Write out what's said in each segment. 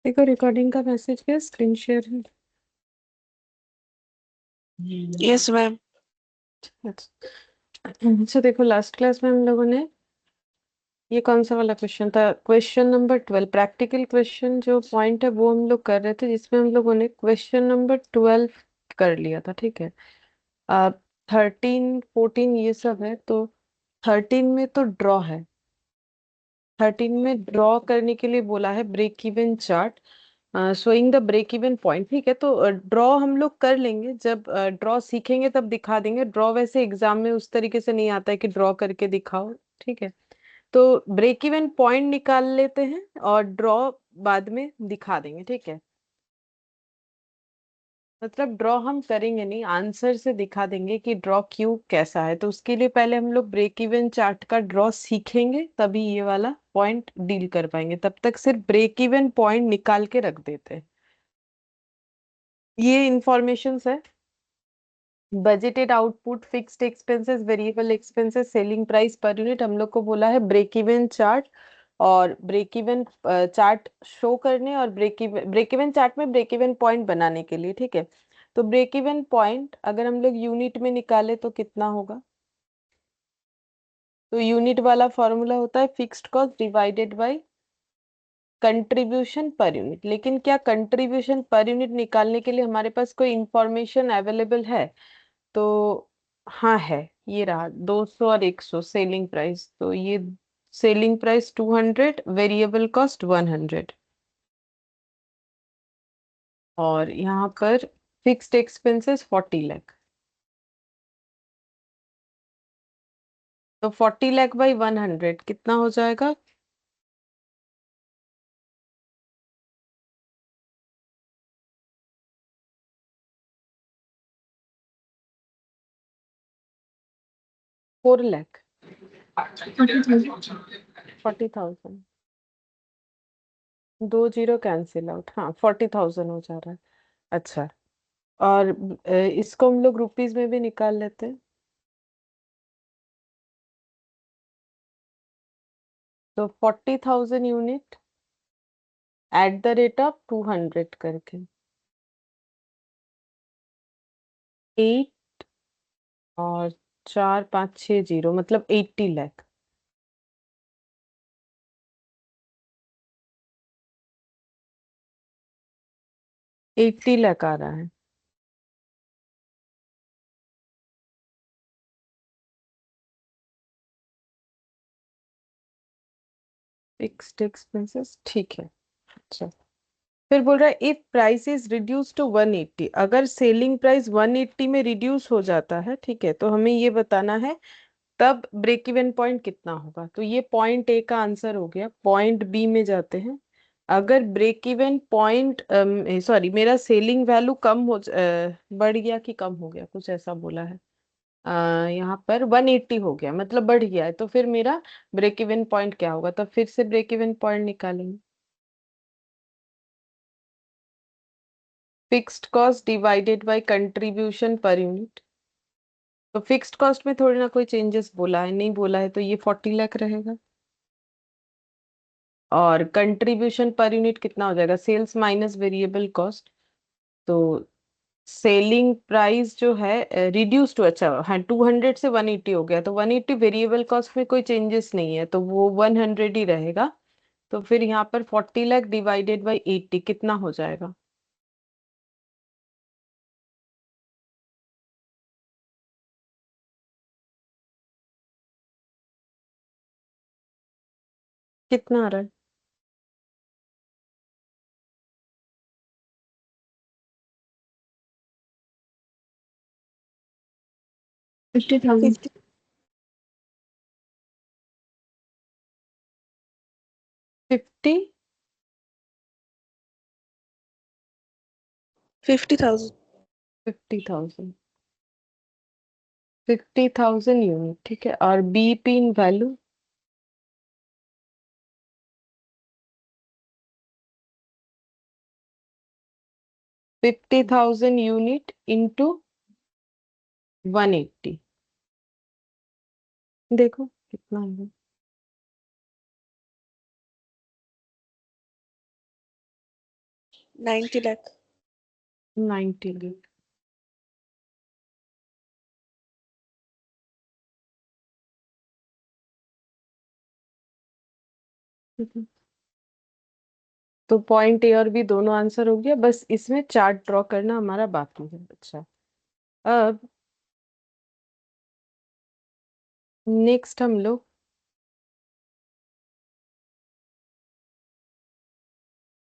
देखो रिकॉर्डिंग का मैसेज क्या स्क्रीन शेयर है। Yes ma'am. अच्छा देखो लास्ट क्लास में हम लोगों ने ये कौन सा वाला क्वेश्चन था, क्वेश्चन नंबर 12 प्रैक्टिकल क्वेश्चन जो पॉइंट है वो हम लोग कर रहे थे, जिसमें हम लोगों ने क्वेश्चन नंबर 12 कर लिया था। ठीक है। अब 13 14 ये सब है, तो 13 में तो ड्रॉ है। 13 में ड्रॉ करने के लिए बोला है break even chart showing the break even point. ठीक है, तो ड्रॉ हम लोग कर लेंगे, जब ड्रॉ सीखेंगे तब दिखा देंगे। ड्रॉ वैसे एग्जाम में उस तरीके से नहीं आता है कि ड्रॉ करके दिखाओ। ठीक है, तो ब्रेक इवन पॉइंट निकाल लेते हैं और ड्रॉ बाद में दिखा देंगे। ठीक है, मतलब ड्रॉ हम करेंगे नहीं, आंसर से दिखा देंगे कि ड्रॉ क्यों कैसा है। तो उसके लिए पहले हम लोग ब्रेक इवन चार्ट का ड्रॉ सीखेंगे, तभी ये वाला पॉइंट डील कर पाएंगे। तब तक सिर्फ ब्रेक इवन पॉइंट निकाल के रख देते हैं। ये इंफॉर्मेशन है। Budgeted output, fixed expenses, variable expenses, selling price per unit, हम लोग को बोला है ब्रेक इवन चार्ट और ब्रेक इवन चार्ट शो करने और ब्रेक इवन चार्ट में ब्रेक इवन पॉइंट बनाने के लिए। ठीक है, तो ब्रेक इवन पॉइंट अगर हम लोग यूनिट में निकाले तो कितना होगा। तो यूनिट वाला फॉर्मूला होता है fixed cost divided by contribution per unit. लेकिन क्या कंट्रीब्यूशन पर यूनिट निकालने के लिए हमारे पास कोई इंफॉर्मेशन अवेलेबल है? तो हाँ है, ये रहा 200 और 100 सेलिंग प्राइस। तो ये सेलिंग प्राइस 200, वेरिएबल कॉस्ट 100, और यहाँ पर फिक्स्ड एक्सपेंसेस 40 लाख। तो 40 लाख बाई 100 कितना हो जाएगा? फोर लाख 40,000। दो जीरो कैंसिल आउट, हाँ 40,000 हो जा रहा है। अच्छा, और इसको हम लोग रुपीज में भी निकाल लेते हैं। तो 40,000 unit at the rate of 200 करके 8 और 4 5 6 0 मतलब 80 लाख। 80 लाख आ रहा है। फिक्स्ड एक्सपेंसेस, ठीक है। अच्छा, फिर बोल रहा है if price is reduce to 180, अगर सेलिंग प्राइस 180 में रिड्यूस हो जाता है, ठीक है, तो हमें ये बताना है तब ब्रेक इवन पॉइंट कितना होगा। तो ये पॉइंट ए का आंसर हो गया। पॉइंट बी में जाते हैं। अगर ब्रेक इवन पॉइंट, सॉरी, मेरा सेलिंग वैल्यू बढ़ गया कि कम हो गया, कुछ ऐसा बोला है। यहाँ पर 180 हो गया, मतलब बढ़ गया है, तो फिर मेरा ब्रेक इवन पॉइंट क्या होगा। तो फिर से ब्रेक इवन पॉइंट निकालेंगे। Fixed cost divided by contribution per unit. तो फिक्स्ड कॉस्ट में थोड़ी ना कोई चेंजेस बोला है, नहीं बोला है, तो ये 40 लाख रहेगा। और कंट्रीब्यूशन पर यूनिट कितना हो जाएगा, सेल्स माइनस वेरिएबल कॉस्ट। तो सेलिंग प्राइस जो है रिड्यूस टू, अच्छा हाँ, 200 से 180 हो गया, तो 180 वेरिएबल कॉस्ट में कोई चेंजेस नहीं है, तो वो 100 ही रहेगा। तो फिर यहाँ पर 40 लाख डिवाइडेड बाई 80 कितना हो जाएगा? कितना आ रहा है? 50,000। 50। 50,000। 50,000। 50,000 यूनिट, ठीक है। और बीपी इन वैल्यू? 50,000 यूनिट इंटू 180, देखो कितना है। 90 lakh. 90 lakh। तो पॉइंट ए और बी दोनों आंसर हो गया, बस इसमें चार्ट ड्रॉ करना हमारा बाकी है। अच्छा, अब नेक्स्ट हम लोग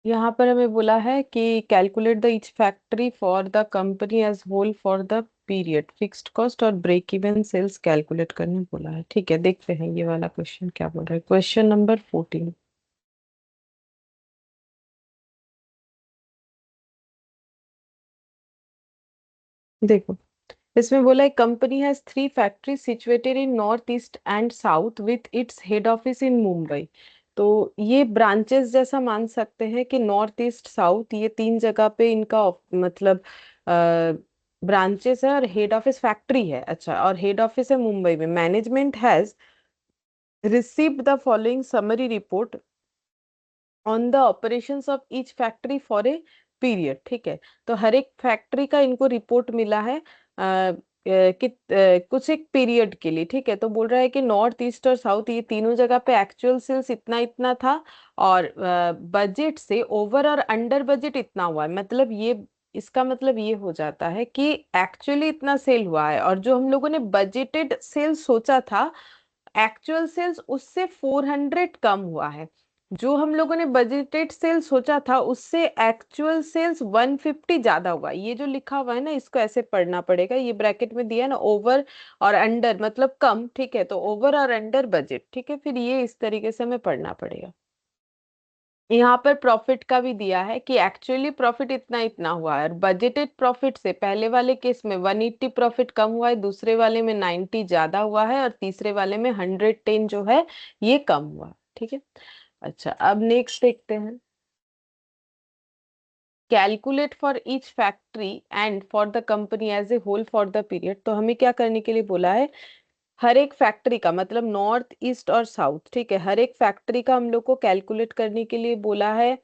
यहाँ पर हमें बोला है कि calculate the each factory for the company as whole for the period, fixed cost और ब्रेक इवन सेल्स कैलकुलेट करने बोला है। ठीक है, देखते हैं ये वाला क्वेश्चन क्या बोल रहा है। Question number 14। देखो, इसमें बोला है company has 3 factory situated in north east and south with its head office in Mumbai. तो ये ब्रांचेस जैसा मान सकते हैं कि नॉर्थ ईस्ट साउथ ये 3 जगह पे इनका मतलब ब्रांचेस है और हेड ऑफिस फैक्ट्री है। अच्छा, और हेड ऑफिस है मुंबई में। Management has received the following summary report on the operations of each factory for a period. ठीक है, तो हर एक फैक्ट्री का इनको रिपोर्ट मिला है कुछ एक पीरियड के लिए। ठीक है, तो बोल रहा है कि नॉर्थ ईस्ट और साउथ ये तीनों जगह पे एक्चुअल सेल्स इतना इतना था और बजट से ओवर और अंडर बजट इतना हुआ है। मतलब ये, इसका मतलब ये हो जाता है कि एक्चुअली इतना सेल हुआ है और जो हम लोगों ने बजटेड सेल सोचा था एक्चुअल सेल्स उससे 400 कम हुआ है। जो हम लोगों ने बजटेड सेल सोचा था उससे एक्चुअल सेल्स 150 ज्यादा हुआ। ये जो लिखा हुआ है ना, इसको ऐसे पढ़ना पड़ेगा। ये ब्रैकेट में दिया है ना, ओवर और अंडर मतलब कम। ठीक है, तो ओवर और अंडर बजट। ठीक है, फिर ये इस तरीके से हमें पढ़ना पड़ेगा। यहाँ पर प्रॉफिट का भी दिया है कि एक्चुअली प्रॉफिट इतना इतना हुआ है और बजटेड प्रॉफिट से पहले वाले केस में 180 प्रॉफिट कम हुआ है, दूसरे वाले में 90 ज्यादा हुआ है और तीसरे वाले में 110 जो है ये कम हुआ है। ठीक है, अच्छा अब नेक्स्ट देखते हैं। Calculate for each factory and for the company as a whole for the period. तो हमें क्या करने के लिए बोला है, हर एक फैक्ट्री का मतलब नॉर्थ ईस्ट और साउथ। ठीक है, हर एक फैक्ट्री का हम लोग को कैलकुलेट करने के लिए बोला है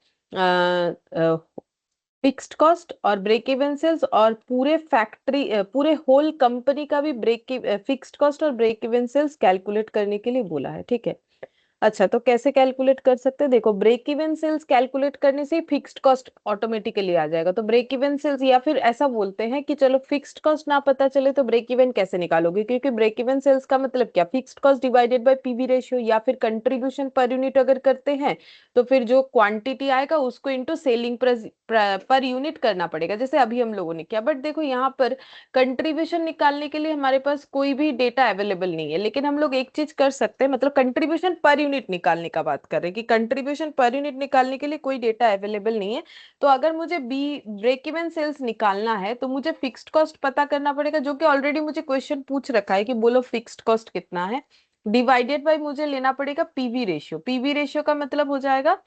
फिक्स्ड कॉस्ट और ब्रेक इवन सेल्स और पूरे फैक्ट्री पूरे होल कंपनी का भी ब्रेक फिक्स्ड कॉस्ट और ब्रेक इवन सेल्स कैलकुलेट करने के लिए बोला है। ठीक है, अच्छा तो कैसे कैलकुलेट कर सकते हैं, देखो ब्रेक इवन सेल्स कैलकुलेट करने से फिक्स्ड कॉस्ट ऑटोमेटिकली आ जाएगा। तो ब्रेक इवन सेल्स, या फिर ऐसा बोलते हैं कि चलो फिक्स्ड कॉस्ट ना पता चले तो ब्रेक इवन कैसे निकालोगे, क्योंकि ब्रेक इवन सेल्स का मतलब क्या, fixed cost divided bye PV ratio या फिर कंट्रीब्यूशन पर यूनिट अगर करते हैं तो फिर जो क्वांटिटी आएगा उसको इनटू सेलिंग पर यूनिट करना पड़ेगा, जैसे अभी हम लोगों ने किया। बट देखो यहाँ पर कंट्रीब्यूशन निकालने के लिए हमारे पास कोई भी डेटा अवेलेबल नहीं है, लेकिन हम लोग एक चीज कर सकते हैं, मतलब कंट्रीब्यूशन पर यूनिट निकालने का बात कर रहे हैं कि कंट्रीब्यूशन पर यूनिट निकालने के लिए कोई डेटा अवेलेबल नहीं है। तो अगर मुझे बी ब्रेक इवन सेल्स निकालना है तो मुझे फिक्स्ड कॉस्ट पता करना पड़ेगा, जो कि ऑलरेडी मुझे क्वेश्चन पूछ रखा है कि बोलो फिक्स्ड कॉस्ट कितना है, डिवाइडेड बाय मुझे लेना पड़ेगा पीवी रेशियो। पीवी रेशियो का मतलब हो जाएगा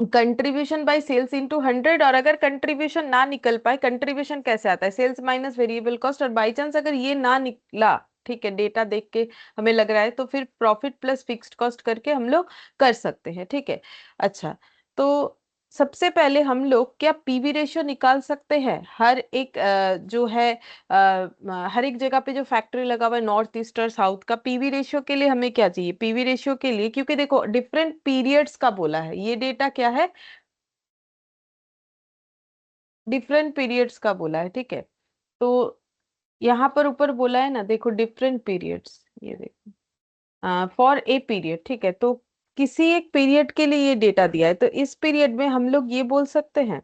कंट्रीब्यूशन बाय सेल्स इनटू 100। और अगर कंट्रीब्यूशन ना निकल पाए, कंट्रीब्यूशन कैसे आता है, सेल्स माइनस वेरिएबल कॉस्ट, और बाई चांस अगर ये ना निकला, ठीक है डेटा देख के हमें लग रहा है, तो फिर प्रॉफिट प्लस फिक्स्ड कॉस्ट करके हम लोग कर सकते हैं। ठीक है, अच्छा तो सबसे पहले हम लोग क्या पीवी रेशियो निकाल सकते हैं हर एक जो है हर एक जगह पे जो फैक्ट्री लगा हुआ है नॉर्थ ईस्ट और साउथ का पीवी रेशियो के लिए हमें क्या चाहिए, पीवी रेशियो के लिए, क्योंकि देखो डिफरेंट पीरियड्स का बोला है, ये डेटा क्या है, डिफरेंट पीरियड्स का बोला है। ठीक है, तो यहाँ पर ऊपर बोला है ना, देखो डिफरेंट पीरियड्स, ये देखो फॉर ए पीरियड। ठीक है, तो किसी एक पीरियड के लिए ये डेटा दिया है, तो इस पीरियड में हम लोग ये बोल सकते हैं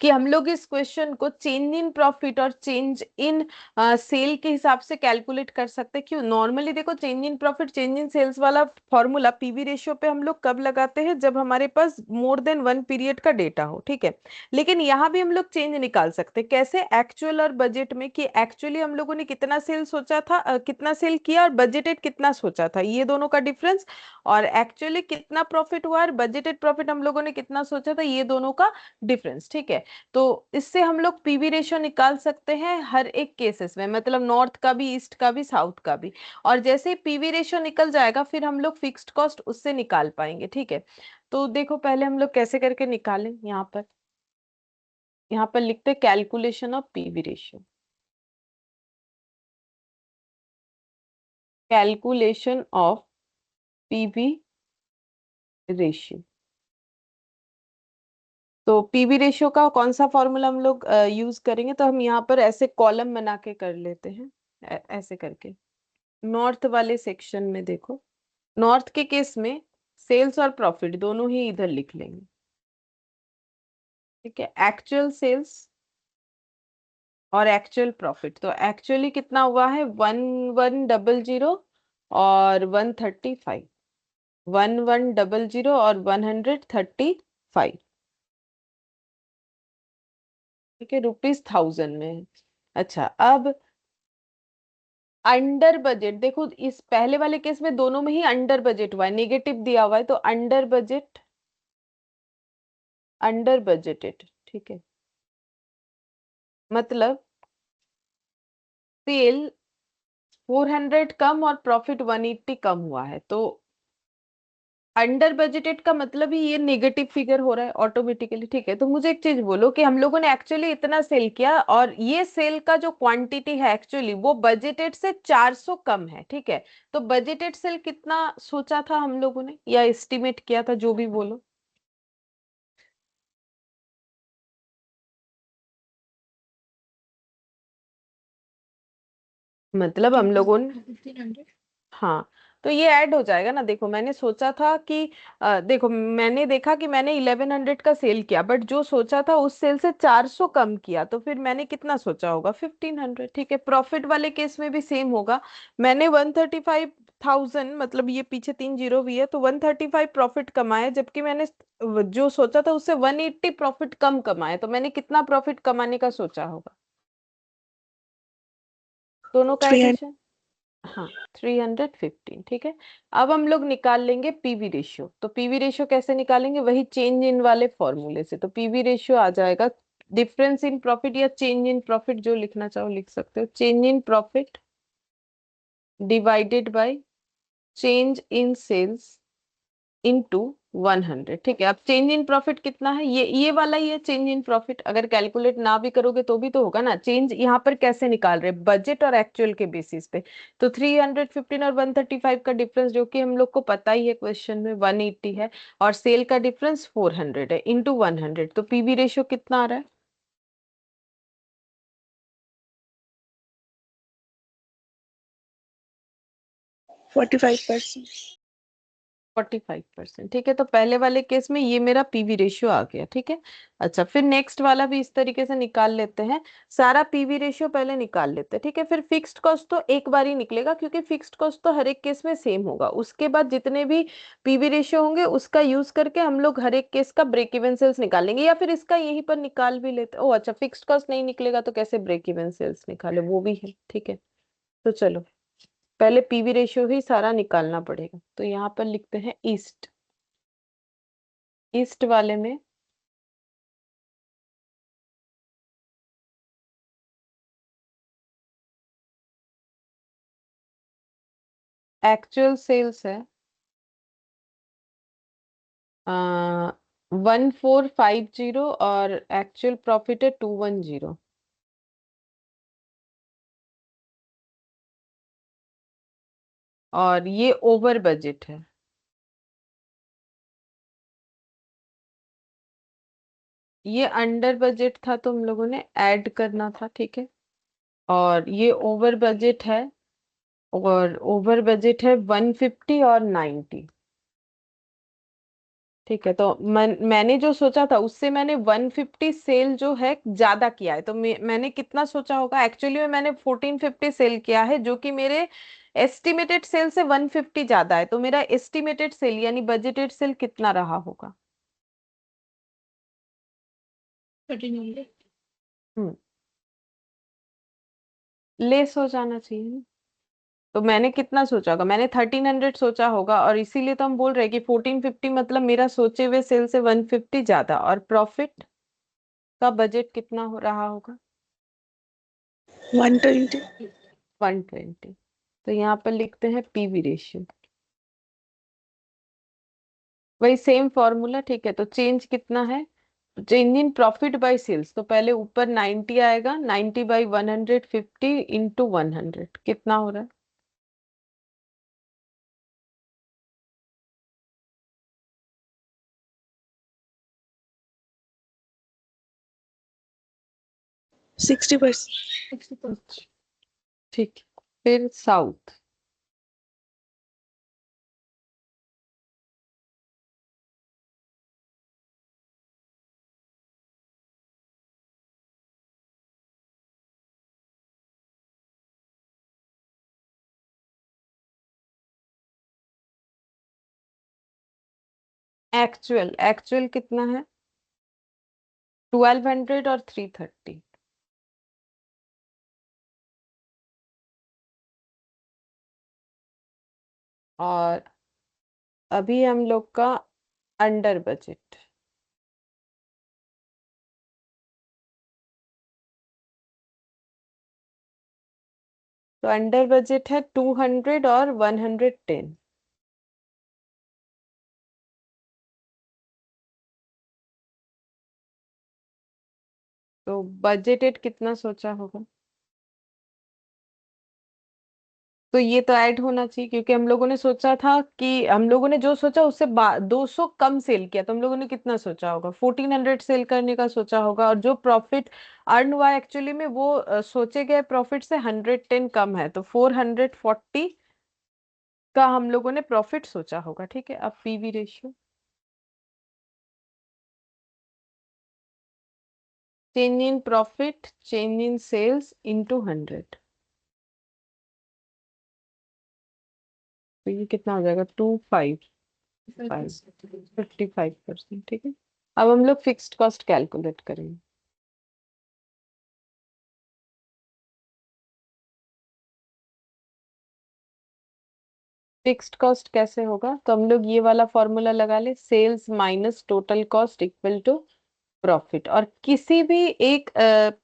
कि हम लोग इस क्वेश्चन को चेंज इन प्रॉफिट और चेंज इन सेल के हिसाब से कैलकुलेट कर सकते हैं। क्यों, नॉर्मली देखो change in profit change in sales वाला फॉर्मूला पीवी रेशियो पे हम लोग कब लगाते हैं, जब हमारे पास मोर देन वन पीरियड का डेटा हो। ठीक है, लेकिन यहाँ भी हम लोग चेंज निकाल सकते हैं, कैसे, एक्चुअल और बजट में, कि एक्चुअली हम लोगों ने कितना सेल सोचा था कितना सेल किया और बजटेड कितना सोचा था, ये दोनों का डिफरेंस, और एक्चुअली कितना प्रॉफिट हुआ और बजटेड प्रॉफिट हम लोगों ने कितना सोचा था, ये दोनों का डिफरेंस। ठीक है, तो इससे हम लोग पीवी रेशियो निकाल सकते हैं हर एक केसेस में, मतलब नॉर्थ का भी, ईस्ट का भी, साउथ का भी। और जैसे ही पीवी रेशियो निकल जाएगा फिर हम लोग फिक्स्ड कॉस्ट उससे निकाल पाएंगे। ठीक है, तो देखो पहले हम लोग कैसे करके निकालें, यहाँ पर लिखते हैं calculation of PV ratio. Calculation of PV ratio. तो पीवी रेशियो का कौन सा फॉर्मूला हम लोग यूज करेंगे, तो हम यहाँ पर ऐसे कॉलम बना के कर लेते हैं, ऐसे करके। नॉर्थ वाले सेक्शन में देखो, नॉर्थ के केस में सेल्स और प्रॉफिट दोनों ही इधर लिख लेंगे, ठीक है। एक्चुअल सेल्स और एक्चुअल प्रॉफिट, तो एक्चुअली कितना हुआ है 1100 और 135, 1100 और 135, ठीक है, ₹1000 में है। अच्छा, अब अंडर बजट देखो, इस पहले वाले केस में दोनों में ही अंडर बजट हुआ है, नेगेटिव दिया हुआ है, तो अंडर बजट, अंडर बजटेड, ठीक है। मतलब सेल 400 कम और प्रॉफिट 180 कम हुआ है, तो अंडर बजटेड का मतलब ही ये नेगेटिव फिगर हो रहा है ऑटोमेटिकली, ठीक है। तो मुझे एक चीज बोलो कि हम लोगों ने एक्चुअली इतना सेल किया और ये सेल का जो क्वांटिटी है एक्चुअली वो बजटेड से 400 कम है, ठीक है। तो बजटेड सेल कितना सोचा था हम लोगों ने या एस्टिमेट किया था, जो भी बोलो। मतलब हम लोगों ने, 1500। हाँ, तो ये ऐड हो जाएगा ना। देखो मैंने सोचा था कि देखो मैंने देखा कि मैंने 1100 का सेल किया, बट जो सोचा था उस सेल से 400 कम किया, तो फिर मैंने कितना सोचा होगा 1500, ठीक है। प्रॉफिट वाले केस में भी सेम होगा। मैंने 135,000, मतलब ये पीछे 3 जीरो भी है, तो 135 प्रॉफिट कमाए, जबकि मैंने जो सोचा था उससे 180 प्रॉफिट कम कमाए, तो मैंने कितना प्रॉफिट कमाने का सोचा होगा दोनों का 300। एडिशन। हाँ, 315, ठीक है। अब हम लोग निकाल लेंगे पीवी रेशियो। तो पीवी रेशियो कैसे निकालेंगे, वही चेंज इन वाले फॉर्मूले से। तो पीवी रेशियो आ जाएगा डिफरेंस इन प्रॉफिट या चेंज इन प्रॉफिट, जो लिखना चाहो लिख सकते हो। Change in profit divided by change in sales into 100, ठीक है। अब चेंज इन प्रॉफिट कितना है, ये वाला ही है चेंज इन प्रॉफिट। अगर कैलकुलेट ना भी करोगे तो भी तो होगा ना। चेंज यहाँ पर कैसे निकाल रहे, बजट और एक्चुअल के बेसिस पे। तो 315 और 135 का डिफरेंस, जो कि हम लोग को पता ही है क्वेश्चन में 180 है, और सेल का डिफरेंस 400 है, इंटू 100, तो पीवी रेशियो कितना आ रहा है 45%। 45%, ठीक है। तो पहले वाले केस में ये मेरा पीवी रेशियो आ गया, ठीक है। अच्छा, फिर नेक्स्ट वाला भी इस तरीके से निकाल लेते हैं। सारा पीवी रेशियो पहले निकाल लेते हैं, ठीक है। फिर फिक्स्ड कॉस्ट तो एक बार ही निकलेगा, क्योंकि फिक्स्ड कॉस्ट तो हर एक केस में सेम होगा। उसके बाद जितने भी पीवी रेशियो होंगे उसका यूज करके हम लोग हर एक केस का ब्रेक इवन सेल्स निकालेंगे, या फिर इसका यहीं पर निकाल भी लेते। ओ अच्छा, फिक्स्ड कॉस्ट नहीं निकलेगा तो कैसे ब्रेक इवन सेल्स निकाले, वो भी है, ठीक है। तो चलो पहले पीवी रेशियो ही सारा निकालना पड़ेगा। तो यहाँ पर लिखते हैं ईस्ट, ईस्ट वाले में एक्चुअल सेल्स है 1450 और एक्चुअल प्रॉफिट है 210, और ये ओवर बजट है। ये अंडर बजट था तो हम लोगों ने ऐड करना था, ठीक है। और ये ओवर बजट है, और ओवर बजट है 150 और 90, ठीक है। तो मैंने जो सोचा था उससे मैंने 150 सेल जो है ज्यादा किया है। तो मैंने कितना सोचा होगा, एक्चुअली में मैंने 1450 सेल किया है, जो कि मेरे एस्टिमेटेड सेल से 150 ज्यादा है। तो मेरा एस्टिमेटेड सेल यानी बजटेड सेल कितना रहा होगा 1300। हम्म लेस हो जाना चाहिए ना। तो मैंने कितना सोचा होगा, मैंने 1300 सोचा होगा, और इसीलिए तो हम बोल रहे हैं कि 1450 मतलब मेरा सोचे हुए सेल से 150 ज्यादा। और प्रॉफिट का बजट कितना हो रहा होगा 120। 120। तो यहाँ पर लिखते हैं पीवी रेशियो। वही सेम फॉर्मूला, ठीक है। तो चेंज कितना है, change in profit by sales, तो पहले ऊपर 90 आएगा, 90 बाई 150 इंटू 100 कितना हो रहा है? 60%। 60%। ठीक है। फिर साउथ। एक्चुअल एक्चुअल कितना है? 1200 और 330। और अभी हम लोग का अंडर बजट। तो अंडर बजट है 200 और 110। तो बजटेड कितना सोचा होगा? तो ये तो ऐड होना चाहिए, क्योंकि हम लोगों ने सोचा था कि हम लोगों ने जो सोचा उससे 200 कम सेल किया, तो हम लोगों ने कितना सोचा होगा? 1400 सेल करने का सोचा होगा, और जो प्रॉफिट अर्न हुआ एक्चुअली में वो सोचे गए प्रॉफिट से 110 कम है, तो 440 का हम लोगों ने प्रॉफिट सोचा होगा। ठीक है, अब PV ratio, change in profit change in sales into 100, तो ये कितना हो जाएगा? 55%। ठीक है, अब हम लोग फिक्स्ड कॉस्ट कैलकुलेट करेंगे। फिक्स्ड कॉस्ट कैसे होगा, तो हम लोग ये वाला फॉर्मूला लगा ले, sales minus total cost equal to profit. और किसी भी एक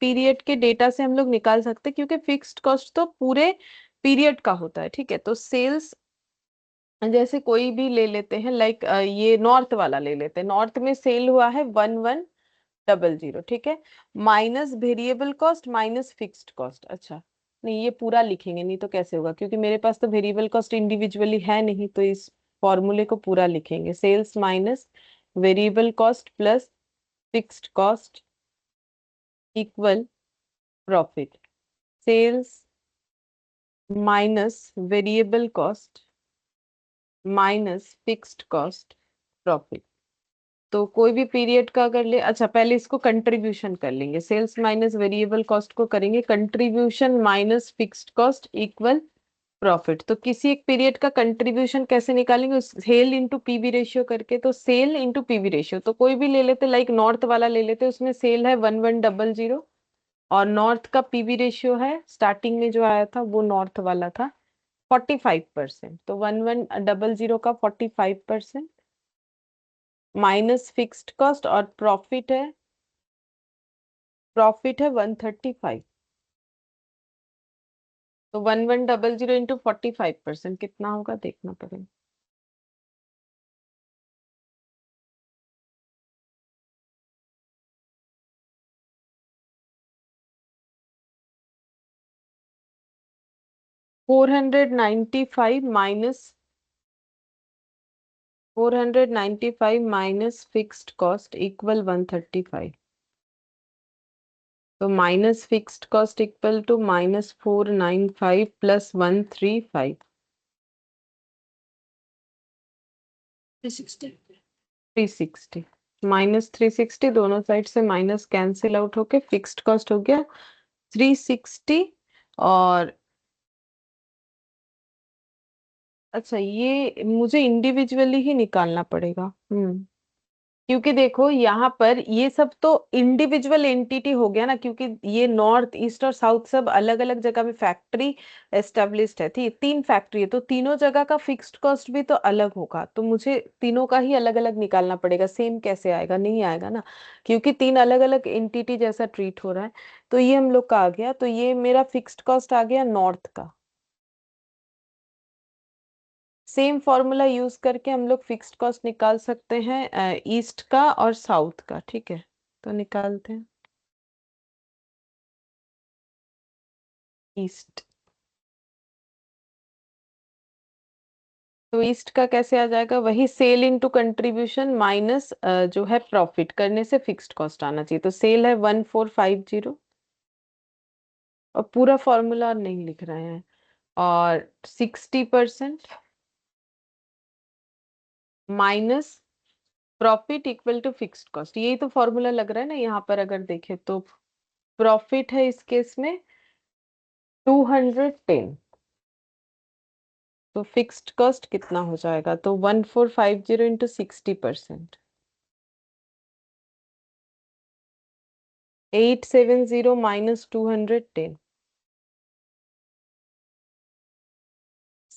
पीरियड के डेटा से हम लोग निकाल सकते हैं, क्योंकि फिक्स्ड कॉस्ट तो पूरे पीरियड का होता है। ठीक है, तो सेल्स जैसे कोई भी ले लेते हैं, लाइक ये नॉर्थ वाला ले लेते हैं, नॉर्थ में सेल हुआ है 1100। ठीक है, minus variable cost minus fixed cost. अच्छा, नहीं ये पूरा लिखेंगे, नहीं तो कैसे होगा, क्योंकि मेरे पास तो वेरिएबल कॉस्ट इंडिविजुअली है नहीं, तो इस फॉर्मूले को पूरा लिखेंगे, sales minus variable cost plus fixed cost equal profit. Sales minus variable cost minus fixed cost profit. तो कोई भी पीरियड का अगर ले, अच्छा पहले इसको कंट्रीब्यूशन कर लेंगे, सेल्स माइनस वेरिएबल कॉस्ट को करेंगे contribution minus fixed cost equal profit. तो किसी एक पीरियड का कंट्रीब्यूशन कैसे निकालेंगे, सेल इंटू पीवी रेशियो करके, तो सेल इंटू पीवी रेशियो, तो कोई भी ले लेते, लाइक नॉर्थ वाला ले लेते, उसमें सेल है 1100 और नॉर्थ का पीवी रेशियो है, स्टार्टिंग में जो आया था वो नॉर्थ वाला था 45%, तो 1100 का 45% माइनस फिक्स्ड कॉस्ट, और प्रॉफिट है 135। तो 1100 इंटू 45% कितना होगा देखना पड़ेगा। 495 minus 495 minus fixed cost equal 135। तो minus fixed cost equal to minus 495 plus 135। 360। 360 minus 360, दोनों साइड से माइनस कैंसिल आउट होके फिक्स्ड कॉस्ट हो गया 360। और अच्छा, ये मुझे इंडिविजुअली ही निकालना पड़ेगा। क्योंकि देखो यहाँ पर ये सब तो इंडिविजुअल एंटिटी हो गया ना, क्योंकि ये नॉर्थ ईस्ट और साउथ सब अलग अलग जगह में फैक्ट्री एस्टेब्लिश्ड है थी, 3 फैक्ट्री है, तो तीनों जगह का फिक्स्ड कॉस्ट भी तो अलग होगा, तो मुझे तीनों का ही अलग अलग निकालना पड़ेगा। सेम कैसे आएगा, नहीं आएगा ना, क्योंकि तीन अलग अलग एंटिटी जैसा ट्रीट हो रहा है। तो ये हम लोग का आ गया, तो ये मेरा फिक्स्ड कॉस्ट आ गया नॉर्थ का। सेम फॉर्मूला यूज करके हम लोग फिक्स्ड कॉस्ट निकाल सकते हैं ईस्ट का और साउथ का। ठीक है, तो निकालते हैं ईस्ट। तो ईस्ट का कैसे आ जाएगा, वही सेल इनटू कंट्रीब्यूशन माइनस जो है प्रॉफिट करने से फिक्स्ड कॉस्ट आना चाहिए। तो सेल है 1450 और पूरा फॉर्मूला नहीं लिख रहे हैं, और 60% minus profit equal to fixed cost. यही तो फॉर्मूला लग रहा है ना यहाँ पर, अगर देखें तो प्रॉफिट है इस केस में 210, तो फिक्स्ड कॉस्ट कितना हो जाएगा, तो 1450 इंटू 60%, 870 माइनस 210,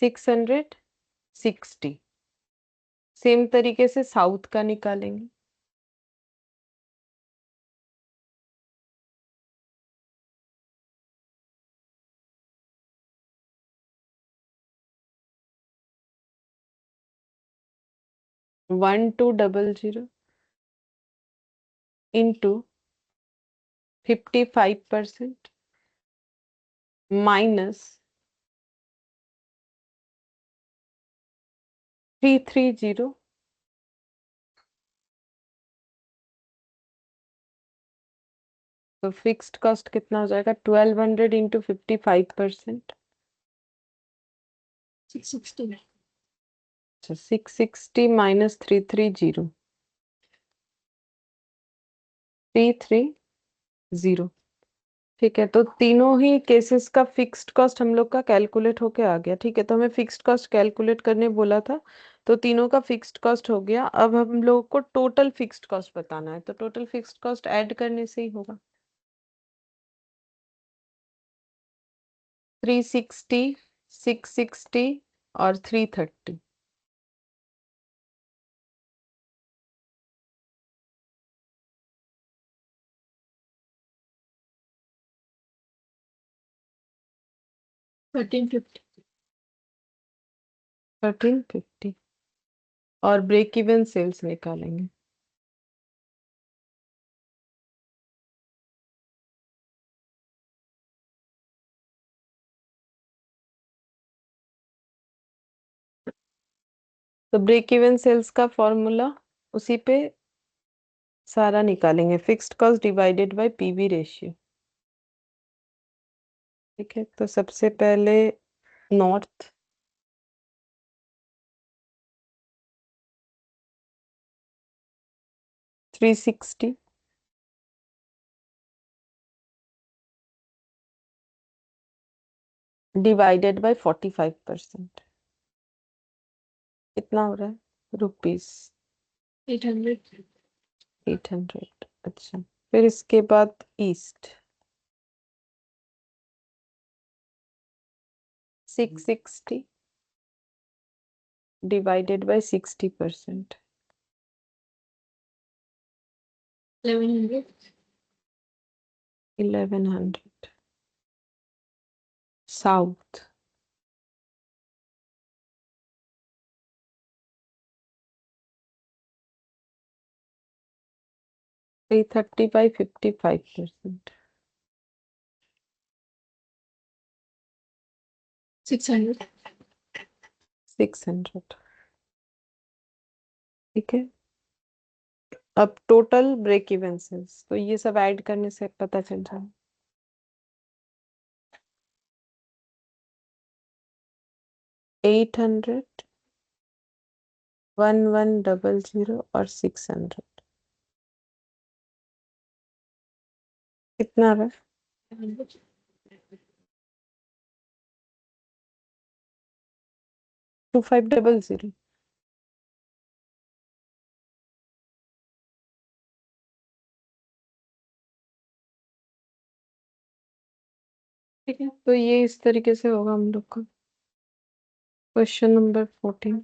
660। सेम तरीके से साउथ का निकालेंगे। One two double zero into 55% minus 330, तो फिक्स्ड कॉस्ट कितना हो जाएगा, 1200 इंटू 55%, 660 अच्छा 660 माइनस 330, 330। ठीक है, तो तीनों ही केसेस का फिक्स्ड कॉस्ट हम लोग का कैलकुलेट होके आ गया। ठीक है, तो हमें फिक्स्ड कॉस्ट कैलकुलेट करने बोला था, तो तीनों का फिक्स्ड कॉस्ट हो गया। अब हम लोग को टोटल फिक्स्ड कॉस्ट बताना है, तो टोटल फिक्स्ड कॉस्ट ऐड करने से ही होगा। 360, 660 और 330। 1350 1350 और ब्रेक इवन सेल्स निकालेंगे। तो ब्रेक इवन सेल्स का फॉर्मूला उसी पे सारा निकालेंगे, fixed cost divided bye PV ratio. ठीक है, तो सबसे पहले नॉर्थ, 360 डिवाइडेड बाय 45%, कितना हो रहा है, रुपीस 800 800। अच्छा, फिर इसके बाद east 660 divided by 60%, 1100 1100। South 330 by 55%, 600 600। ठीक है, अब टोटल ब्रेक इवन सेल्स, तो ये सब ऐड करने से पता चल जाए। 800, 1100 और 600, कितना रहा, 2500। ठीक है, तो ये इस तरीके से होगा हम लोग का क्वेश्चन नंबर 14।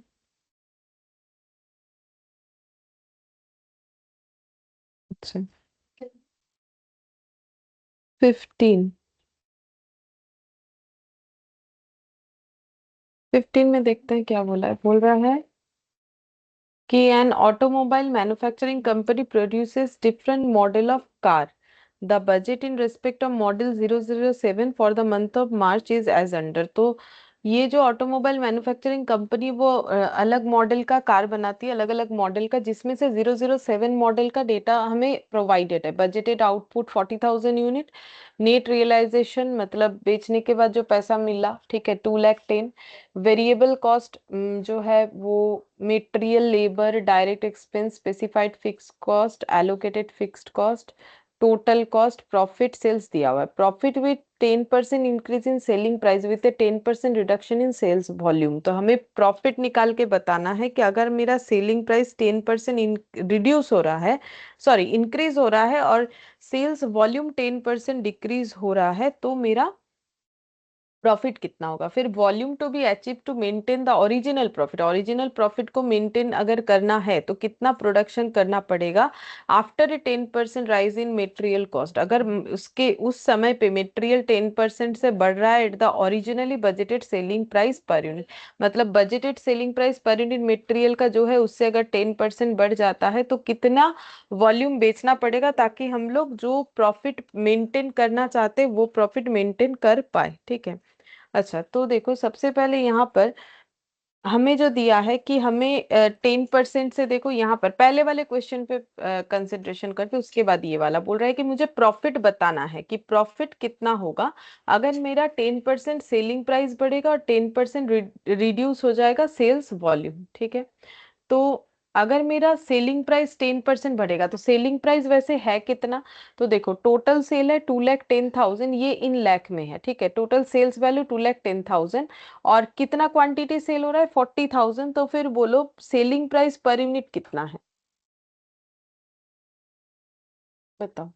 अच्छा, 15 15 में देखते हैं क्या बोला है। बोल रहा है कि an automobile manufacturing company produces different model of car, the budget in respect of model 007 for the month of March is as under. तो ये जो ऑटोमोबाइल मैन्युफैक्चरिंग कंपनी वो अलग मॉडल का कार बनाती है, अलग अलग मॉडल का, जिसमें से 007 मॉडल का डेटा हमें प्रोवाइडेड है। Budgeted output 40,000 unit, net realization मतलब बेचने के बाद जो पैसा मिला, ठीक है, 2,10,000। वेरिएबल कॉस्ट जो है वो material, labour, direct expense, specified fix cost, allocated fixed cost, total cost, profit, sales दिया हुआ है। Profit with 10% increase in selling price with a 10% reduction in sales volume. तो हमें प्रॉफिट निकाल के बताना है कि अगर मेरा सेलिंग प्राइस 10% रिड्यूस हो रहा है, सॉरी इंक्रीज हो रहा है, और सेल्स वॉल्यूम 10% डिक्रीज हो रहा है, तो मेरा प्रॉफिट कितना होगा। फिर volume to be achieve to maintain the original profit, original profit को मेंटेन अगर करना है तो कितना प्रोडक्शन करना पड़ेगा after a 10% rise in material cost. अगर उसके उस समय पे मेटेरियल 10% से बढ़ रहा है at the originally budgeted selling price per unit, मतलब budgeted selling price per unit material का जो है उससे अगर 10% बढ़ जाता है तो कितना वॉल्यूम बेचना पड़ेगा ताकि हम लोग जो प्रॉफिट मेंटेन करना चाहते हैं वो प्रॉफिट मेंटेन कर पाए। ठीक है। अच्छा, तो देखो सबसे पहले यहाँ पर हमें जो दिया है कि हमें 10% से, देखो यहाँ पर पहले वाले क्वेश्चन पे कंसिडरेशन करके उसके बाद ये वाला बोल रहा है कि मुझे प्रॉफिट बताना है कि प्रॉफिट कितना होगा अगर मेरा 10% सेलिंग प्राइस बढ़ेगा और 10% रिड्यूस हो जाएगा सेल्स वॉल्यूम। ठीक है। तो अगर मेरा सेलिंग प्राइस 10% बढ़ेगा तो सेलिंग प्राइस वैसे है कितना, तो देखो टोटल सेल है 2,10,000, ये इन लाख में है। ठीक है। टोटल सेल्स वैल्यू 2,10,000 और कितना क्वांटिटी सेल हो रहा है 40,000, तो फिर बोलो सेलिंग प्राइस पर यूनिट कितना है, बताओ।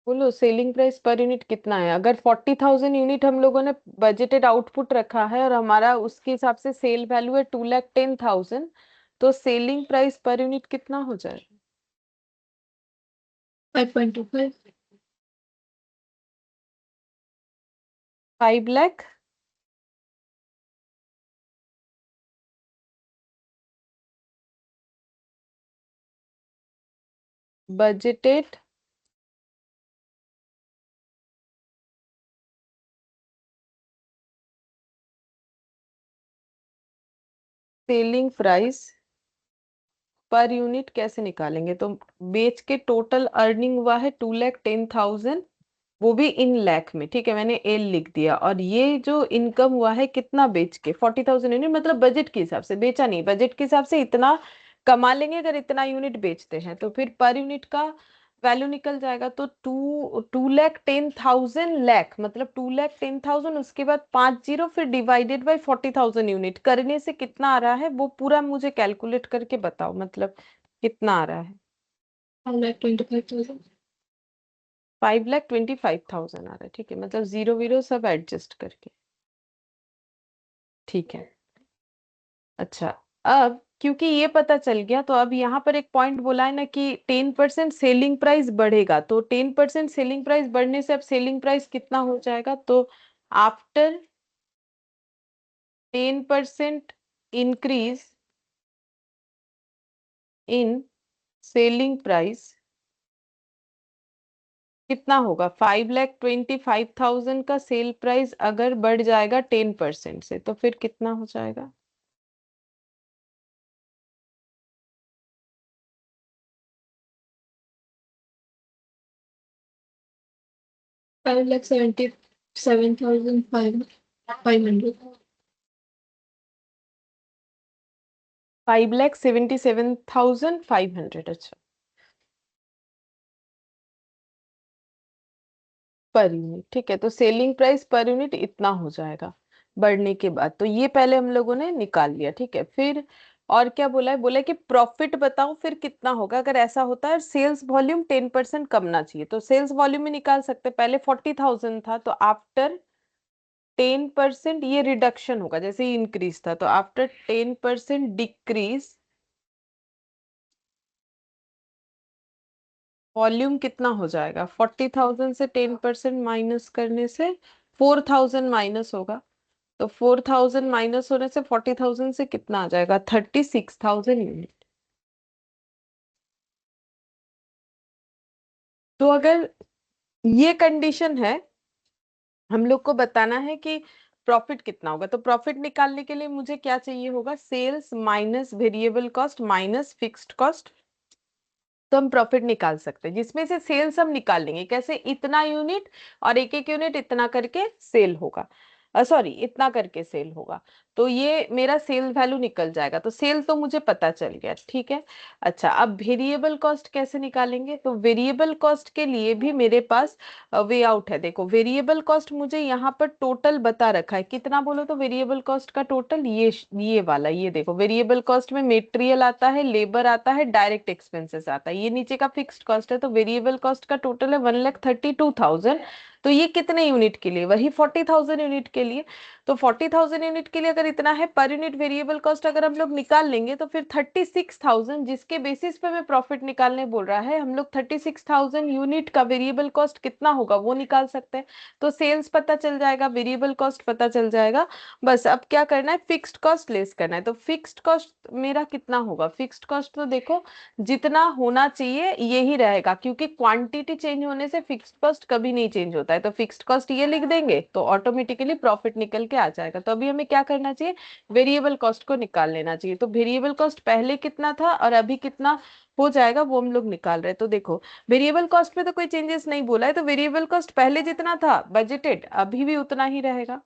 बोलो सेलिंग प्राइस पर यूनिट कितना है। अगर 40,000 यूनिट हम लोगों ने बजटेड आउटपुट रखा है और हमारा उसके हिसाब से सेल वैल्यू है 2,10,000, तो सेलिंग प्राइस पर यूनिट कितना हो जाएगा। 5.25। 5 lakh budgeted selling price per unit कैसे निकालेंगे, तो बेच के टोटल अर्निंग हुआ है 2,10,000, वो भी इन लाख में। ठीक है, मैंने एल लिख दिया। और ये जो इनकम हुआ है कितना बेच के, 40,000 यूनिट, मतलब बजट के हिसाब से बेचा नहीं, बजट के हिसाब से इतना कमा लेंगे अगर इतना यूनिट बेचते हैं, तो फिर पर यूनिट का वैल्यू निकल जाएगा। तो 2,10,000 लाख मतलब 2,10,000, उसके बाद 5 जीरो, फिर डिवाइडेड बाई 40,000 यूनिट करने से कितना आ रहा है वो पूरा मुझे कैलकुलेट करके बताओ, मतलब कितना आ रहा है। 5,25,000। 5,25,000 आ रहा है। ठीक है, मतलब जीरो वीरो सब एडजस्ट करके। ठीक है। अच्छा, अब क्योंकि ये पता चल गया तो अब यहाँ पर एक पॉइंट बोला है ना कि 10% सेलिंग प्राइस बढ़ेगा, तो 10% सेलिंग प्राइस बढ़ने से अब सेलिंग प्राइस कितना हो जाएगा, तो after 10% increase in selling price कितना होगा। 5,25,000 का सेल प्राइस अगर बढ़ जाएगा 10% से तो फिर कितना हो जाएगा। 5,77,500। 5,77,500। अच्छा, पर यूनिट। ठीक है, तो सेलिंग प्राइस पर यूनिट इतना हो जाएगा बढ़ने के बाद। तो ये पहले हम लोगों ने निकाल लिया। ठीक है, फिर और क्या बोला है, बोला है कि प्रॉफिट बताओ फिर कितना होगा अगर ऐसा होता है सेल्स वॉल्यूम 10% कमना चाहिए। तो सेल्स वॉल्यूम में निकाल सकते हैं, पहले 40,000 था तो आफ्टर 10% ये रिडक्शन होगा, जैसे ही इंक्रीज था, तो आफ्टर 10% डिक्रीज वॉल्यूम कितना हो जाएगा? 40,000 से 10% माइनस करने से 4,000 माइनस होगा। तो 4,000 माइनस होने से 40,000 से कितना आ जाएगा? 36,000 यूनिट। तो अगर ये कंडीशन है, हम लोग को बताना है कि प्रॉफिट कितना होगा। तो प्रॉफिट निकालने के लिए मुझे क्या चाहिए होगा? Sales minus variable cost minus fixed cost. तो हम प्रॉफिट निकाल सकते हैं, जिसमें से सेल्स हम निकाल लेंगे कैसे? इतना यूनिट और एक एक यूनिट इतना करके सेल होगा, सॉरी इतना करके सेल होगा। तो ये मेरा सेल वैल्यू निकल जाएगा। तो सेल तो मुझे पता चल गया, ठीक है। अच्छा, अब वेरिएबल कॉस्ट कैसे निकालेंगे? तो वेरिएबल कॉस्ट के लिए भी मेरे पास वे आउट है। देखो, वेरिएबल कॉस्ट मुझे यहाँ पर टोटल बता रखा है कितना, बोलो तो वेरिएबल कॉस्ट का टोटल ये वाला, ये देखो वेरिएबल कॉस्ट में मेटेरियल आता है, लेबर आता है, डायरेक्ट एक्सपेंसेस आता है, ये नीचे का फिक्स्ड कॉस्ट है। तो वेरिएबल कॉस्ट का टोटल है 1,32,000। तो ये कितने यूनिट के लिए? वही 40,000 यूनिट के लिए। तो 40,000 यूनिट के लिए अगर इतना है पर यूनिट वेरिएबल कॉस्ट अगर हम लोग निकाल लेंगे तो फिर 36,000, जिसके बेसिस पे मैं प्रॉफिट निकालने बोल रहा है, हम लोग 36,000 यूनिट का वेरिएबल कॉस्ट कितना होगा वो निकाल सकते हैं। तो सेल्स पता चल जाएगा, वेरिएबल कॉस्ट पता चल जाएगा। बस अब क्या करना है? फिक्स्ड कॉस्ट लेस करना है। तो फिक्स्ड कॉस्ट मेरा कितना होगा? फिक्स्ड कॉस्ट तो देखो जितना होना चाहिए यही रहेगा, क्योंकि क्वांटिटी चेंज होने से फिक्स्ड कॉस्ट कभी नहीं चेंज होता है। तो फिक्स्ड कॉस्ट ये लिख देंगे तो ऑटोमेटिकली प्रॉफिट निकल के आ जाएगा। तो अभी हमें क्या करना चाहिए? वेरिएबल कॉस्ट को निकाल लेना चाहिए। तो वेरिएबल कॉस्ट पहले कितना था और अभी कितना हो जाएगा वो हम लोग निकाल रहे हैं। तो देखो, वेरिएबल कॉस्ट में तो कोई चेंजेस नहीं बोला है, तो वेरिएबल कॉस्ट पहले जितना था बजटेड अभी भी उतना ही रहेगा।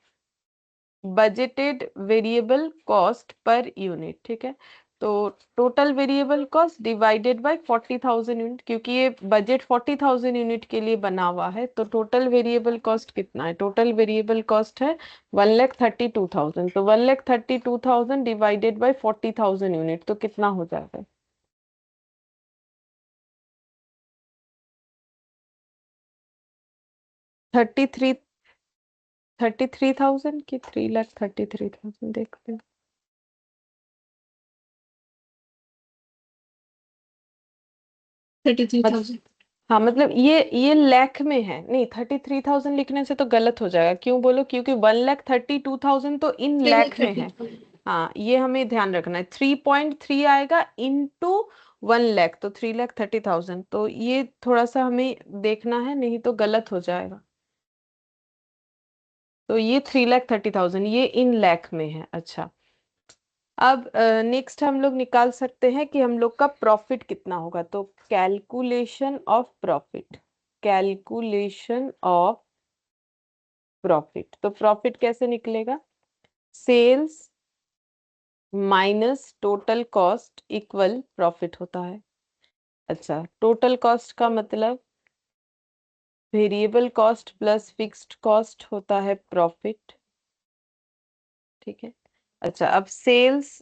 Budgeted variable cost per unit, ठीक है। तो total variable cost divided bye 40,000 unit, क्योंकि ये बजट 40,000 यूनिट के लिए बना हुआ है। तो टोटल वेरिएबल कॉस्ट कितना है? टोटल वेरिएबल कॉस्ट है 1,32,000। तो 1,32,000 डिवाइडेड बाय 40,000 यूनिट, तो कितना हो जाएगा? 33, 33,000 की 3,33,000 देखते हैं। 33,000। हाँ मतलब ये लैख में है, नहीं 33,000 लिखने से तो गलत हो जाएगा। क्यों बोलो? क्योंकि 1,32,000 तो इन लैख में है। 30,000। हाँ, ये हमें ध्यान रखना है। 3.3 आएगा इंटू 1 लाख, तो 3,30,000। तो ये थोड़ा सा हमें देखना है, नहीं तो गलत हो जाएगा। तो ये 3,30,000 ये इन लैख में है। अच्छा, अब नेक्स्ट हम लोग निकाल सकते हैं कि हम लोग का प्रॉफिट कितना होगा। तो calculation of profit, calculation of profit. तो प्रॉफिट कैसे निकलेगा? Sales minus total cost equal profit होता है। अच्छा, टोटल कॉस्ट का मतलब variable cost plus fixed cost होता है प्रॉफिट, ठीक है। अच्छा, अब sales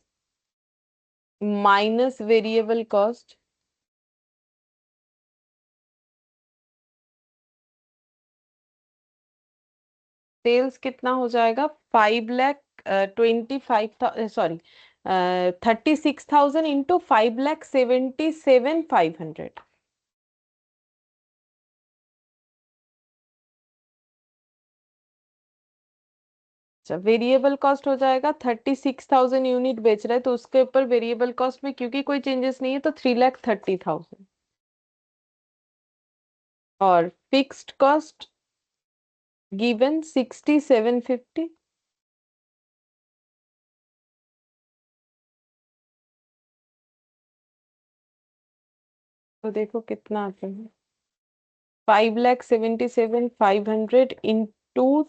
minus variable cost, sales कितना हो जाएगा? 5,25,000, सॉरी 36,000 इंटू 5,77,500। अच्छा, वेरिएबल कॉस्ट हो जाएगा 36,000 यूनिट बेच रहे हैं तो उसके ऊपर वेरिएबल कॉस्ट में क्योंकि कोई चेंजेस नहीं है तो 3,30,000। और फिक्स्ड कॉस्ट गिवन 6,750। तो देखो कितना आता है? 5,77,500 इंटू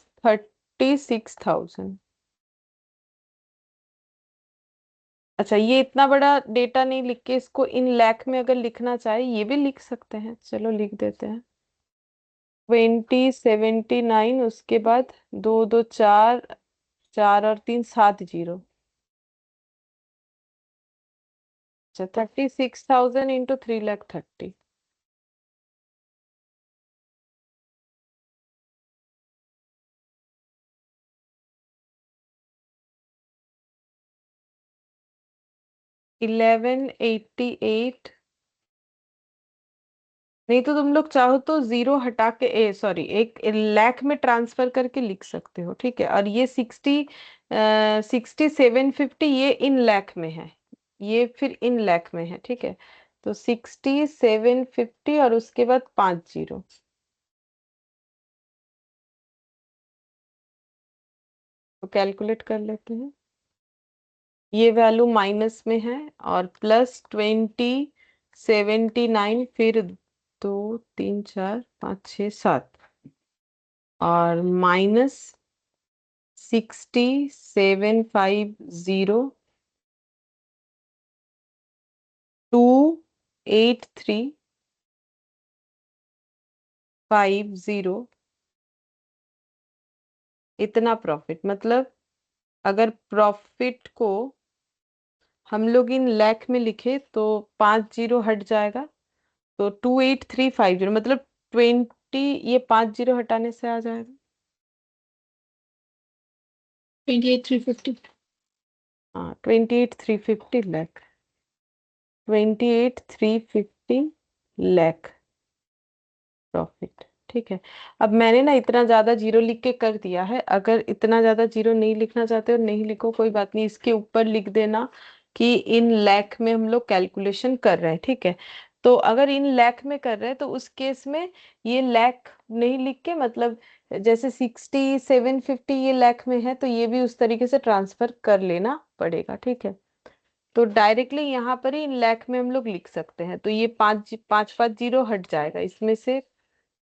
36,000। अच्छा, ये इतना बड़ा डेटा नहीं लिख के इसको इन लैख में अगर लिखना चाहे ये भी लिख सकते हैं, चलो लिख देते हैं। 2079, उसके बाद दो दो चार, चार और तीन 7 जीरो। अच्छा, 36,000 इंटू 3,30,000। 1188 नहीं तो तुम लोग चाहो तो जीरो हटा के सॉरी एक लाख में ट्रांसफर करके लिख सकते हो, ठीक है। और ये 6750 ये इन लाख में है, ये फिर इन लाख में है, ठीक है। तो 6750 और उसके बाद 50। तो कैलकुलेट कर लेते हैं। ये वैल्यू माइनस में है और प्लस 2079, फिर 2 3 4 5 6 7 और माइनस 6750 28350, इतना प्रॉफिट। मतलब अगर प्रॉफिट को हम लोग इन लाख में लिखे तो 5 जीरो हट जाएगा, तो 28350 मतलब 20, ये 5 जीरो हटाने से आ जाएगा 28,350। हाँ 28350 लाख, 28350 लाख प्रॉफिट, ठीक है। अब मैंने ना इतना ज्यादा जीरो लिख के कर दिया है, अगर इतना ज्यादा जीरो नहीं लिखना चाहते और नहीं लिखो कोई बात नहीं, इसके ऊपर लिख देना कि इन लाख में हम लोग कैलकुलेशन कर रहे हैं, ठीक है। तो अगर इन लाख में कर रहे हैं तो उस केस में ये लाख नहीं लिख के, मतलब जैसे 6750 ये लाख में है तो ये भी उस तरीके से ट्रांसफर कर लेना पड़ेगा, ठीक है। तो डायरेक्टली यहाँ पर ही इन लाख में हम लोग लिख सकते हैं, तो ये पाँच पाँच पाँच जीरो हट जाएगा, इसमें से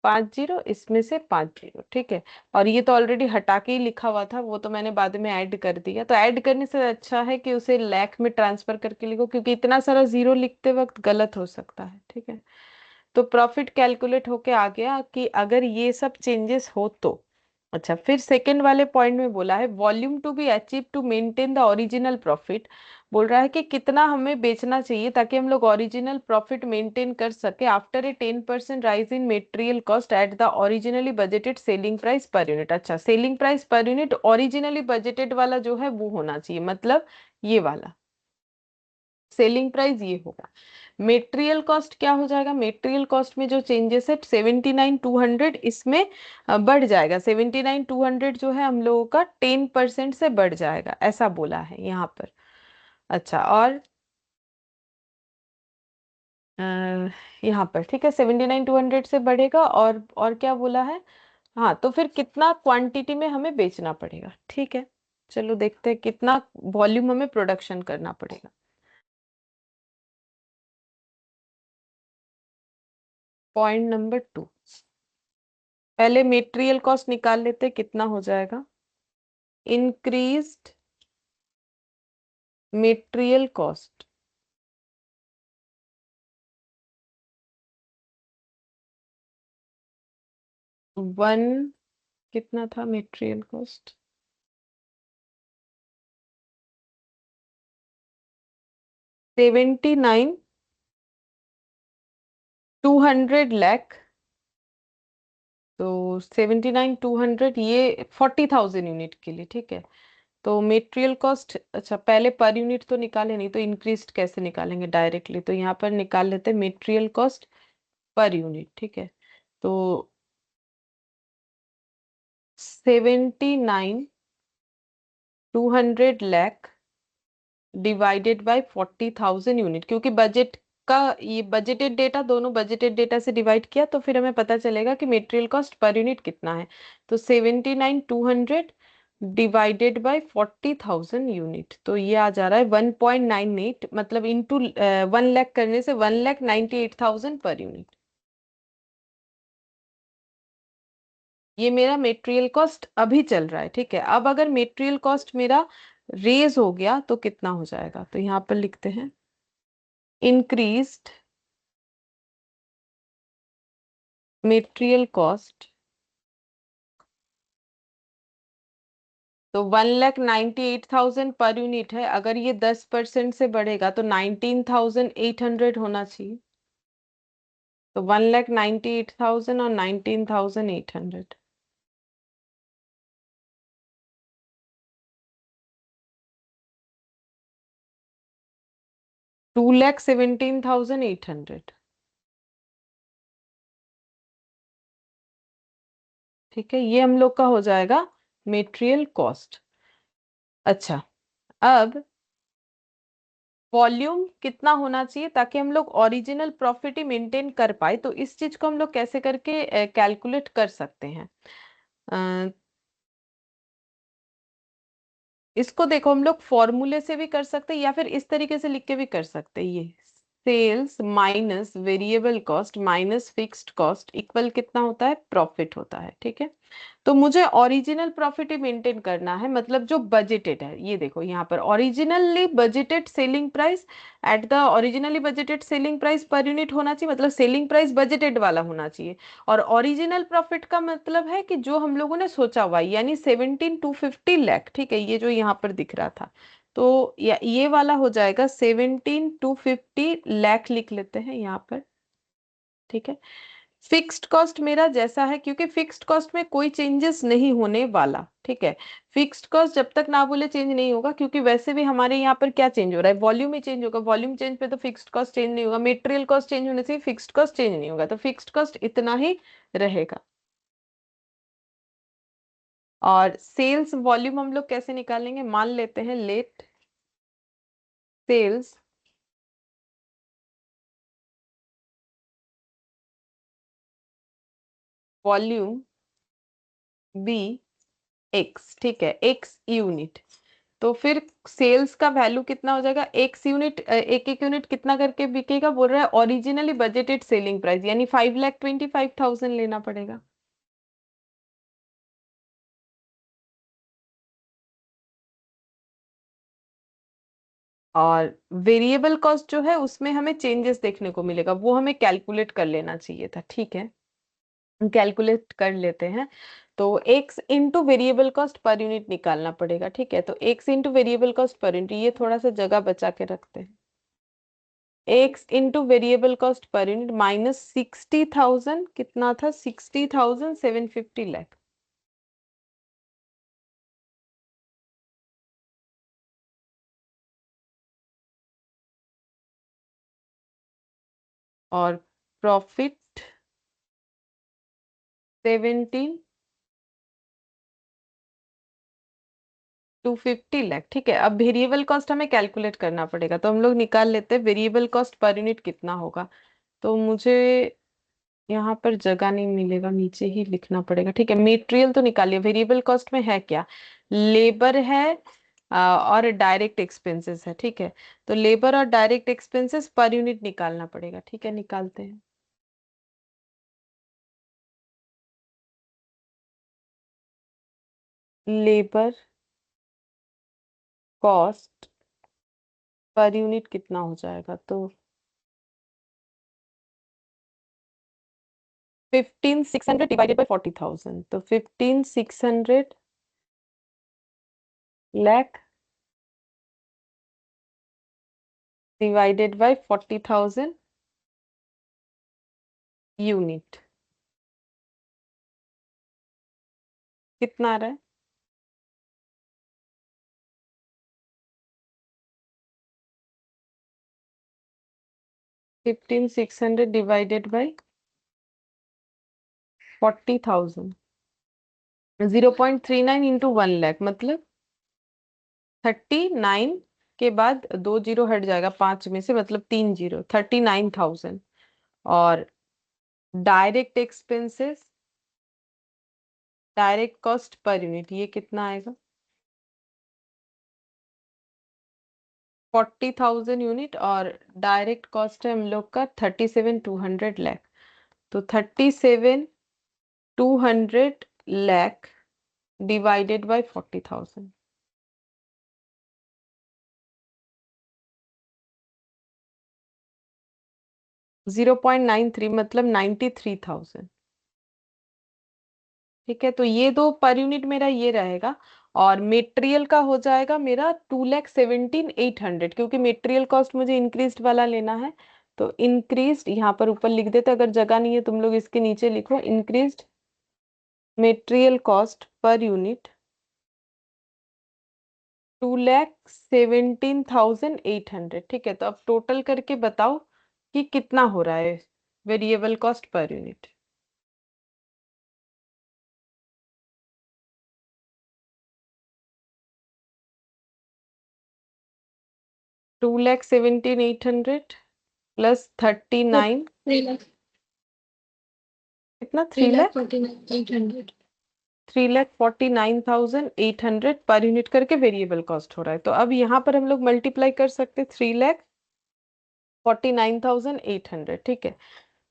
5 जीरो, इसमें से 5 जीरो, ठीक है। और ये तो ऑलरेडी हटा के ही लिखा हुआ था, वो तो मैंने बाद में ऐड कर दिया। तो ऐड करने से अच्छा है कि उसे लाख में ट्रांसफर करके लिखो, क्योंकि इतना सारा जीरो लिखते वक्त गलत हो सकता है, ठीक है। तो प्रॉफिट कैलकुलेट होके आ गया कि अगर ये सब चेंजेस हो तो। अच्छा, फिर सेकंड वाले पॉइंट में बोला है volume to be achieve to maintain the original profit. बोल रहा है कि कितना हमें बेचना चाहिए ताकि हम लोग ओरिजिनल प्रॉफिट मेंटेन कर सके after a 10% rise in material cost at the originally budgeted selling price per unit. अच्छा, selling price per unit originally budgeted वाला जो है वो होना चाहिए, मतलब ये वाला सेलिंग प्राइस ये होगा। मेटेरियल कॉस्ट क्या हो जाएगा, मेटेरियल कॉस्ट में जो चेंजेस है 79,200 इसमें बढ़ जाएगा। 79,200 जो है हम लोगों का 10% से बढ़ जाएगा, ऐसा बोला है यहाँ पर। अच्छा, और अ, यहाँ पर ठीक है 79,200 से बढ़ेगा, और क्या बोला है। हाँ, तो फिर कितना क्वांटिटी में हमें बेचना पड़ेगा, ठीक है। चलो देखते हैं कितना वॉल्यूम हमें प्रोडक्शन करना पड़ेगा। पॉइंट नंबर 2, पहले मेटेरियल कॉस्ट निकाल लेते हैं, कितना हो जाएगा। इंक्रीज्ड मेटेरियल कॉस्ट, 1, कितना था मेटेरियल कॉस्ट, 79,200 लाख। तो 79,200 ये 40,000 यूनिट के लिए, ठीक है। तो मेटेरियल कॉस्ट, अच्छा पहले पर यूनिट तो निकाले नहीं, तो इंक्रीज कैसे निकालेंगे डायरेक्टली, तो यहाँ पर निकाल लेते हैं मेटेरियल कॉस्ट पर यूनिट, ठीक है। तो 79,200 लाख डिवाइडेड बाय 40,000 यूनिट, क्योंकि बजट का ये बजटेड डेटा, दोनों बजटेड डेटा से डिवाइड किया तो फिर हमें पता चलेगा कि मेटेरियल कॉस्ट पर यूनिट कितना है। तो 79,200 डिवाइडेड बाय 40,000 यूनिट, तो ये आ जा रहा है 1.98, मतलब इंटू 1 लाख करने से 1,98,000 पर यूनिट। ये मेरा मेटेरियल कॉस्ट अभी चल रहा है, ठीक है। अब अगर मेटेरियल कॉस्ट मेरा रेज हो गया तो कितना हो जाएगा, तो यहाँ पर लिखते हैं इंक्रीज्ड मेटेरियल कॉस्ट। तो 1,98,000 पर यूनिट है, अगर ये 10% से बढ़ेगा तो 19,800 होना चाहिए। तो 1,98,000 और 19,800, 2,17,800। ठीक है, ये हम लोग का हो जाएगा मेटेरियल कॉस्ट। अच्छा, अब वॉल्यूम कितना होना चाहिए ताकि हम लोग ओरिजिनल प्रॉफिट ही मेंटेन कर पाए, तो इस चीज को हम लोग कैसे करके कैलकुलेट कर सकते हैं? अ, इसको देखो, हम लोग फॉर्मूले से भी कर सकते हैं या फिर इस तरीके से लिख के भी कर सकते हैं। ये sales minus variable cost minus fixed cost equal कितना होता है? प्रॉफिट होता है। ठीक है, तो मुझे ओरिजिनल प्रॉफिट ही मेंटेन करना है, मतलब जो बजटेड है। ये देखो यहाँ पर originally budgeted selling price at the originally budgeted selling price per unit होना चाहिए, मतलब सेलिंग प्राइस बजटेड वाला होना चाहिए। और ओरिजिनल प्रॉफिट का मतलब है कि जो हम लोगों ने सोचा हुआ है, यानी 17,250 लाख। ठीक है, ये जो यहाँ पर दिख रहा था, तो ये वाला हो जाएगा 17,250 लाख, लिख लेते हैं यहाँ पर। ठीक है, फिक्स्ड कॉस्ट मेरा जैसा है, क्योंकि फिक्स्ड कॉस्ट में कोई चेंजेस नहीं होने वाला। ठीक है, फिक्स्ड कॉस्ट जब तक ना बोले चेंज नहीं होगा, क्योंकि वैसे भी हमारे यहाँ पर क्या चेंज हो रहा है? वॉल्यूम ही चेंज होगा। वॉल्यूम चेंज पे तो फिक्स्ड कॉस्ट चेंज नहीं होगा। मेटेरियल कॉस्ट चेंज होने से फिक्स्ड कॉस्ट चेंज नहीं होगा, तो फिक्स्ड कॉस्ट इतना ही रहेगा। और सेल्स वॉल्यूम हम लोग कैसे निकालेंगे? मान लेते हैं let sales volume be X. ठीक है, एक्स यूनिट। तो फिर सेल्स का वैल्यू कितना हो जाएगा? एक्स यूनिट, एक एक यूनिट कितना करके बिकेगा बोल रहा है? ओरिजिनली बजटेड सेलिंग प्राइस, यानी 5,25,000 लेना पड़ेगा। और वेरिएबल कॉस्ट जो है उसमें हमें चेंजेस देखने को मिलेगा, वो हमें कैलकुलेट कर लेना चाहिए था। ठीक है, कैलकुलेट कर लेते हैं। तो x into variable cost per unit निकालना पड़ेगा। ठीक है, तो x into variable cost per unit, ये थोड़ा सा जगह बचा के रखते हैं। X into variable cost per unit minus 60,000, कितना था? 60,750 लाख। और प्रॉफिट 17,250 लाख। ठीक है, अब वेरिएबल कॉस्ट हमें कैलकुलेट करना पड़ेगा, तो हम लोग निकाल लेते हैं वेरिएबल कॉस्ट पर यूनिट कितना होगा। तो मुझे यहाँ पर जगह नहीं मिलेगा, नीचे ही लिखना पड़ेगा। ठीक है, मटेरियल तो निकालिए। वेरिएबल कॉस्ट में है क्या? लेबर है और डायरेक्ट एक्सपेंसेस है। ठीक है, तो लेबर और डायरेक्ट एक्सपेंसेस पर यूनिट निकालना पड़ेगा। ठीक है, निकालते हैं। लेबर कॉस्ट पर यूनिट कितना हो जाएगा? तो 15,600 डिवाइडेड बाई 40,000, तो 15,600 लाख डिवाइडेड बाई 40,000 यूनिट, कितना आ रहा है? 15,600 डिवाइडेड बाई 40,000, 0.39 इंटू 1 लाख, मतलब 39 के बाद 2 जीरो हट जाएगा 5 में से, मतलब 3 जीरो, 39,000। और direct expenses, direct cost per unit, ये कितना आएगा? 40,000 यूनिट, और डायरेक्ट कॉस्ट है हम लोग का 37,200 लाख। तो 37,200 लाख डिवाइडेड बाई 40,000, 0.93, मतलब 93,000। ठीक है, तो ये दो पर यूनिट मेरा ये रहेगा। और मेटेरियल का हो जाएगा मेरा 2,17,800, क्योंकि मेटेरियल कॉस्ट मुझे इंक्रीज्ड वाला लेना है। तो इंक्रीज्ड यहाँ पर ऊपर लिख देते, अगर जगह नहीं है तुम लोग इसके नीचे लिखो, increased material cost per unit 2,17,800। ठीक है, तो अब टोटल करके बताओ कि कितना हो रहा है variable cost per unit. 2,17,800 plus 39 3 lakh कितना 3 3 lakh लाख 49,800 3,49,800 पर यूनिट करके वेरिएबल कॉस्ट हो रहा है। तो अब यहाँ पर हम लोग मल्टीप्लाई कर सकते 3,49,800। ठीक है,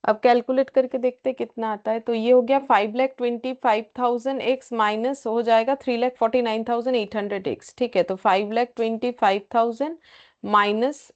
अब कैलकुलेट करके देखते कितना आता है। तो ये हो गया 5,25,000 एक्स माइनस हो जाएगा 3,49,800 एक्स। ठीक है, तो 5,25,000 माइनस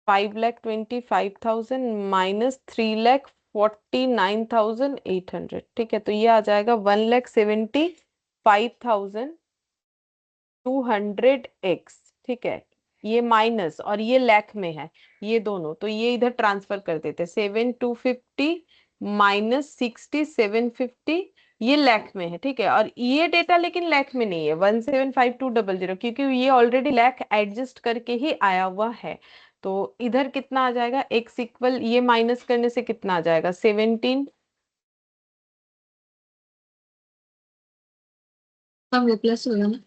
5,25,000 माइनस 3,49,800। ठीक है, तो ये आ जाएगा 1,75,200 एक्स। ठीक है, ये माइनस और ये लैख में है, ये दोनों, तो ये इधर ट्रांसफर कर देते। 7,250 माइनस 6,750 ये लैख में है। ठीक है, और ये डेटा लेकिन लैख में नहीं है 1,752,000, क्योंकि ये ऑलरेडी लैख एडजस्ट करके ही आया हुआ है। तो इधर कितना आ जाएगा, एक्स इक्वल ये माइनस करने से कितना आ जाएगा 17। अब वो प्लस होगा ना,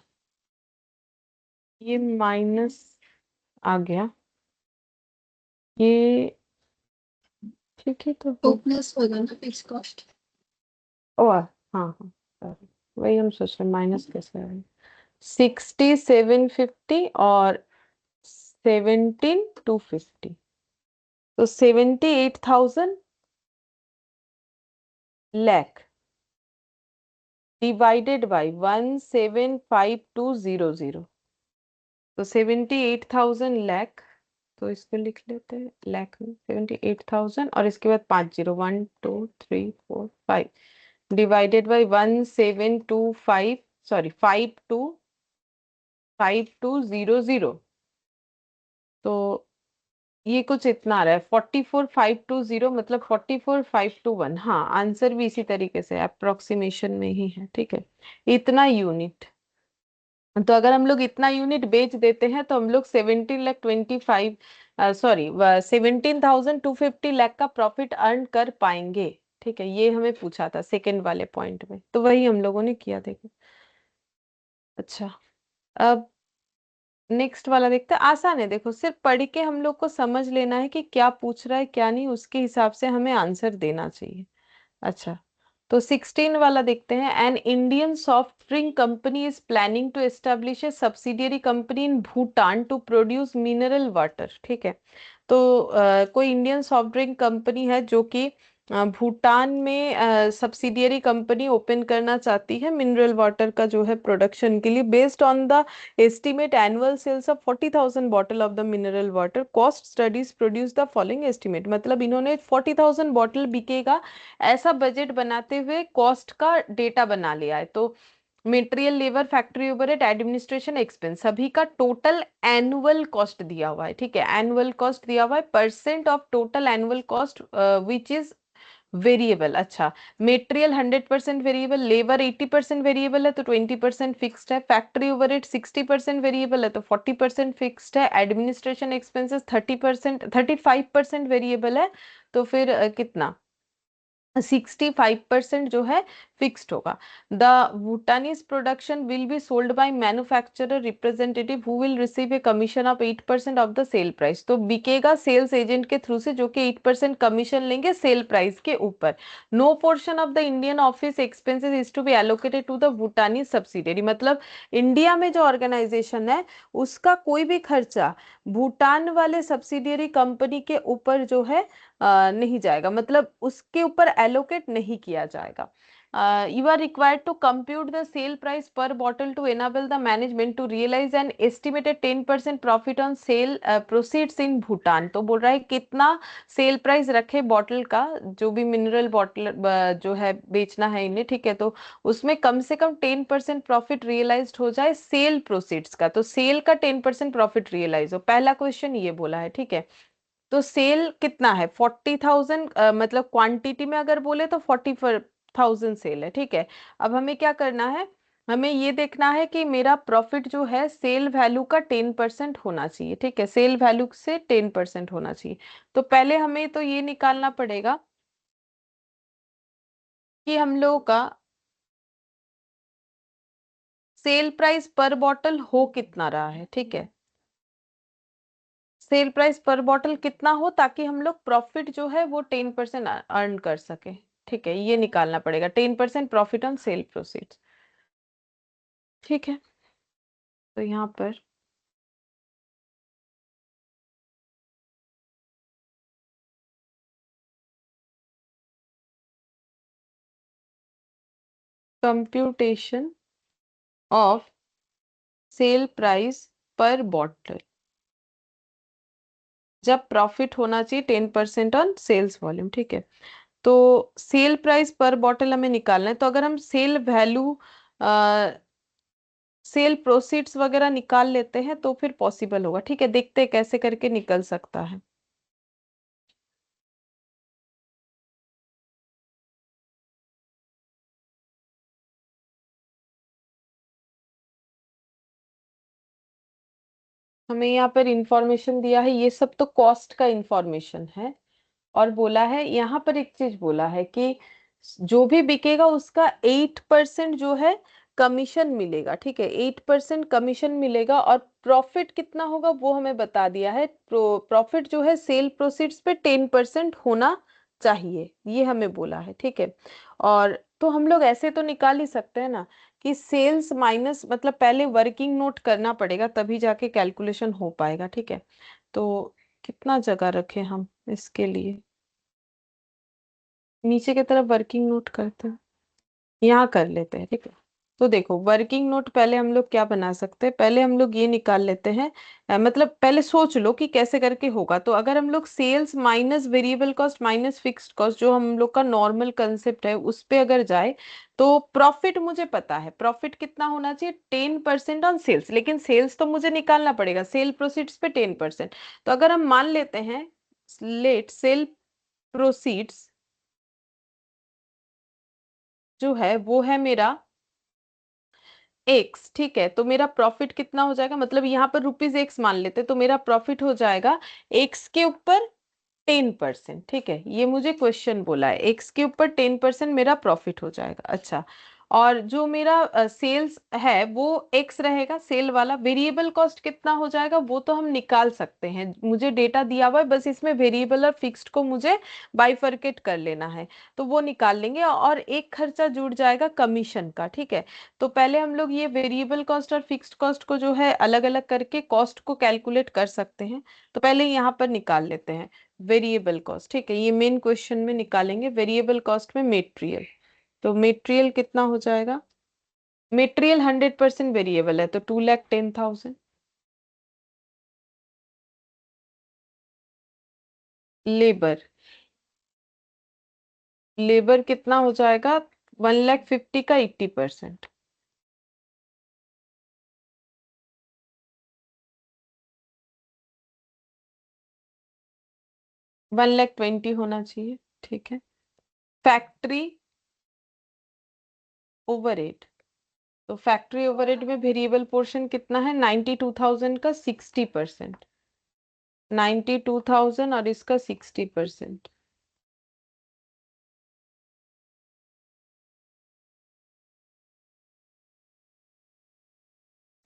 ये माइनस आ गया, ये ठीक है तो वो प्लस होगा ना फिक्स कॉस्ट। ओ हाँ हाँ sorry, वही हम सोच रहे माइनस कैसे आ रहा है। 6,750 और 17,250, तो 78,000 लाख डिवाइडेड बाई 1,752,000, तो 78,000 लाख। तो इसको लिख लेते हैं लाख में 78,000 और इसके बाद 50 1 2 3 4 5 डिवाइडेड बाई 1,725 सॉरी 52,52,000। तो ये कुछ इतना आ रहा है 44,520, मतलब 44,521। हाँ, आंसर भी इसी तरीके से अप्रोक्सीमेशन में ही है। ठीक है, इतना यूनिट। तो अगर हम लोग इतना यूनिट बेच देते हैं तो हम लोग 17,25 सॉरी 17,250 लाख का प्रॉफिट अर्न कर पाएंगे। ठीक है, ये हमें पूछा था सेकंड वाले पॉइंट में, तो वही हम लोगों ने किया। देखो अच्छा, अब नेक्स्ट वाला देखते हैं। आसान है, देखो सिर्फ पढ़ के हम लोग को समझ लेना है कि क्या पूछ रहा है क्या नहीं, उसके हिसाब से हमें आंसर देना चाहिए। अच्छा, तो 16 वाला देखते हैं। An Indian soft drink company is planning to establish a subsidiary company in Bhutan to produce mineral water. ठीक है, तो कोई इंडियन सॉफ्ट ड्रिंक कंपनी है जो कि भूटान में सब्सिडियरी कंपनी ओपन करना चाहती है मिनरल वाटर का जो है प्रोडक्शन के लिए। Based on the estimate annual sales of 40,000 bottle of the mineral water, cost studies produce the following estimate. मतलब इन्होंने 40,000 बॉटल बिकेगा ऐसा बजट बनाते हुए कॉस्ट का डेटा बना लिया है। तो material, labour, factory overhead, administration expense, सभी का टोटल एनुअल कॉस्ट दिया हुआ है। ठीक है, एनुअल कॉस्ट दिया हुआ है, percent of total annual cost which is variable. अच्छा, मटेरियल 100% वेरिएबल, लेबर 80% वेरिएबल है तो 20% फिक्स्ड है, फैक्ट्री ओवरहेड 60% वेरिएबल है तो 40% फिक्स्ड है, एडमिनिस्ट्रेशन एक्सपेंसेस 35% वेरिएबल है तो फिर कितना 65% जो है फिक्स्ड होगा। The भूटानीज production will be sold by manufacturer representative who will receive a commission of 8% of the sale price. तो बिकेगा सेल्स एजेंट के थ्रू से जो कि 8% कमीशन लेंगे सेल प्राइस के ऊपर। No portion of the Indian office expenses is to be allocated to the Bhutanese subsidiary. मतलब इंडिया में जो ऑर्गेनाइजेशन है उसका कोई भी खर्चा भूटान वाले सब्सिडियरी कंपनी के ऊपर जो है नहीं जाएगा, मतलब उसके ऊपर एलोकेट नहीं किया जाएगा। You are required to compute the sale price per bottle to enable the management to realise an estimated 10% profit on sale proceeds in Bhutan. तो बोल रहा है कितना सेल प्राइस रखे बॉटल का, जो भी मिनरल बॉटल जो है बेचना है इन्हें। ठीक है, तो उसमें कम से कम 10% प्रॉफिट रियलाइज्ड हो जाए सेल प्रोसीड्स का। तो सेल का 10% प्रॉफिट रियलाइज हो, पहला क्वेश्चन ये बोला है। ठीक है, तो सेल कितना है 40,000, मतलब क्वांटिटी में अगर बोले तो 44,000 सेल है। ठीक है, अब हमें क्या करना है, हमें ये देखना है कि मेरा प्रॉफिट जो है सेल वैल्यू का 10% होना चाहिए। ठीक है, सेल वैल्यू से 10% होना चाहिए। तो पहले हमें तो ये निकालना पड़ेगा कि हम लोगों का सेल प्राइस पर बॉटल हो कितना रहा है। ठीक है, सेल प्राइस पर बॉटल कितना हो ताकि हम लोग प्रॉफिट जो है वो 10% अर्न कर सके। ठीक है, ये निकालना पड़ेगा, 10% प्रॉफिट ऑन सेल प्रोसीड्स। ठीक है, तो यहाँ पर computation of cell price per bottle, जब प्रॉफिट होना चाहिए 10% ऑन सेल्स वॉल्यूम। ठीक है, तो सेल प्राइस पर बॉटल हमें निकालना है, तो अगर हम सेल वैल्यू, सेल प्रोसीड्स वगैरह निकाल लेते हैं तो फिर पॉसिबल होगा। ठीक है, देखते हैं कैसे करके निकल सकता है। हमें यहाँ पर इंफॉर्मेशन दिया है, ये सब तो कॉस्ट का इंफॉर्मेशन है। और बोला है यहाँ पर एक चीज बोला है कि जो भी बिकेगा उसका 8% जो है कमीशन मिलेगा। ठीक है, 8% कमीशन मिलेगा, और प्रॉफिट कितना होगा वो हमें बता दिया है। प्रॉफिट जो है सेल प्रोसीड्स पे 10% होना चाहिए, ये हमें बोला है। ठीक है, और तो हम लोग ऐसे तो निकाल ही सकते हैं ना कि सेल्स माइनस, मतलब पहले वर्किंग नोट करना पड़ेगा तभी जाके कैलकुलेशन हो पाएगा। ठीक है, तो कितना जगह रखें हम इसके लिए, नीचे की तरफ वर्किंग नोट करते हैं, यहाँ कर लेते हैं। ठीक है, तो देखो वर्किंग नोट पहले हम लोग क्या बना सकते हैं, पहले हम लोग ये निकाल लेते हैं। मतलब पहले सोच लो कि कैसे करके होगा। तो अगर हम लोग sales minus variable cost minus fixed cost, जो हम लोग का नॉर्मल कंसेप्ट है, उस पे अगर जाए तो प्रॉफिट मुझे पता है, प्रॉफिट कितना होना चाहिए 10% ऑन सेल्स, लेकिन सेल्स तो मुझे निकालना पड़ेगा, सेल प्रोसीड्स पे 10%। तो अगर हम मान लेते हैं लेट सेल प्रोसीड्स जो है वो है मेरा एक्स। ठीक है, तो मेरा प्रॉफिट कितना हो जाएगा, मतलब यहाँ पर रुपीज एक्स मान लेते, तो मेरा प्रॉफिट हो जाएगा एक्स के ऊपर 10%। ठीक है, ये मुझे क्वेश्चन बोला है, एक्स के ऊपर 10% मेरा प्रॉफिट हो जाएगा। अच्छा, और जो मेरा सेल्स है वो एक्स रहेगा, सेल वाला। वेरिएबल कॉस्ट कितना हो जाएगा वो तो हम निकाल सकते हैं, मुझे डेटा दिया हुआ है, बस इसमें वेरिएबल और फिक्स्ड को मुझे बाइफरकेट कर लेना है, तो वो निकाल लेंगे। और एक खर्चा जुड़ जाएगा कमीशन का। ठीक है, तो पहले हम लोग ये वेरिएबल कॉस्ट और फिक्स्ड कॉस्ट को जो है अलग अलग करके कॉस्ट को कैलकुलेट कर सकते हैं। तो पहले यहाँ पर निकाल लेते हैं वेरिएबल कॉस्ट। ठीक है, ये मेन क्वेश्चन में निकालेंगे वेरिएबल कॉस्ट में मेटेरियल। तो मेटेरियल कितना हो जाएगा, मेटेरियल 100% वेरिएबल है तो 2,10,000। लेबर, लेबर कितना हो जाएगा 1,50,000 का 80%। 1,20,000 होना चाहिए। ठीक है, फैक्ट्री ओवरहेड, तो फैक्ट्री ओवरहेड में वेरिएबल पोर्शन कितना है 92,000 का 60%। 92,000 और इसका 60%,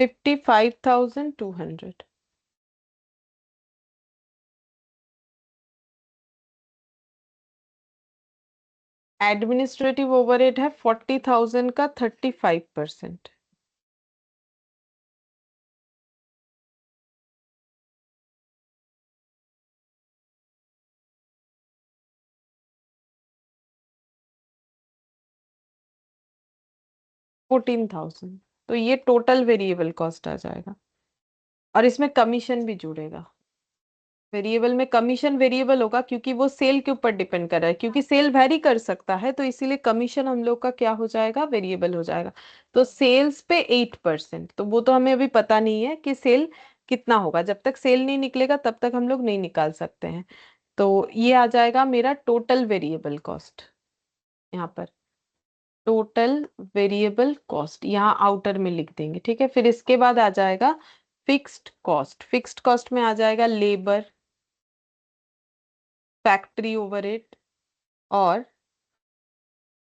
55,200। एडमिनिस्ट्रेटिव ओवरहेड है 40,000 का 35%। 14,000। तो ये टोटल वेरिएबल कॉस्ट आ जाएगा, और इसमें कमीशन भी जुड़ेगा। वेरिएबल में कमीशन वेरिएबल होगा क्योंकि वो सेल के ऊपर डिपेंड कर रहा है, क्योंकि सेल वैरी कर सकता है, तो इसीलिए कमीशन हम लोग का क्या हो जाएगा, वेरिएबल हो जाएगा। तो सेल्स पे 8%, तो वो तो हमें अभी पता नहीं है कि सेल कितना होगा, जब तक सेल नहीं निकलेगा तब तक हम लोग नहीं निकाल सकते हैं। तो ये आ जाएगा मेरा टोटल वेरिएबल कॉस्ट, यहाँ पर टोटल वेरिएबल कॉस्ट यहाँ आउटर में लिख देंगे। ठीक है, फिर इसके बाद आ जाएगा फिक्स्ड कॉस्ट। फिक्स्ड कॉस्ट में आ जाएगा लेबर, फैक्ट्री ओवरहेड और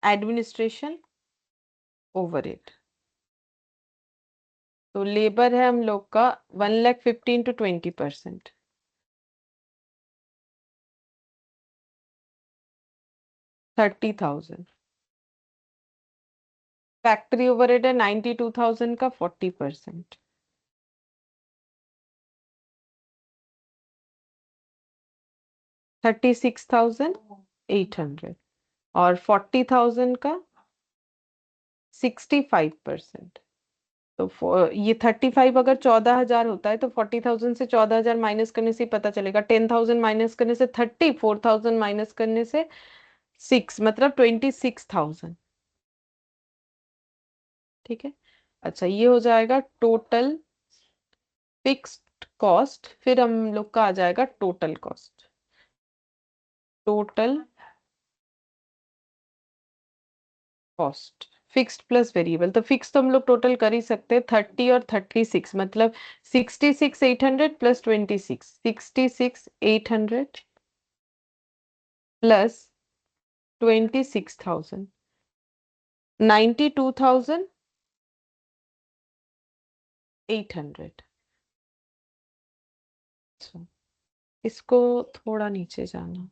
एडमिनिस्ट्रेशन ओवरहेड। तो लेबर है हम लोग का 1,15,000 to 20%। 30,000। फैक्ट्री ओवरहेड है 92,000 का 40%। 36,800 और 40,000 का 65%। तो ये 35 अगर 14,000 होता है तो 40,000 से 14,000 माइनस करने से ही पता चलेगा। 10,000 माइनस करने से 30, 4,000 माइनस करने से 6, मतलब 26,000। ठीक है। अच्छा, ये हो जाएगा टोटल फिक्स्ड कॉस्ट। फिर हम लोग का आ जाएगा total cost. Total cost fixed plus variable. तो फिक्स तो हम लोग टोटल कर ही सकते हैं 30 और 36, मतलब 66,800 प्लस 26, 66,800 प्लस 26,000, 92,800। अच्छा, इसको थोड़ा नीचे जाना।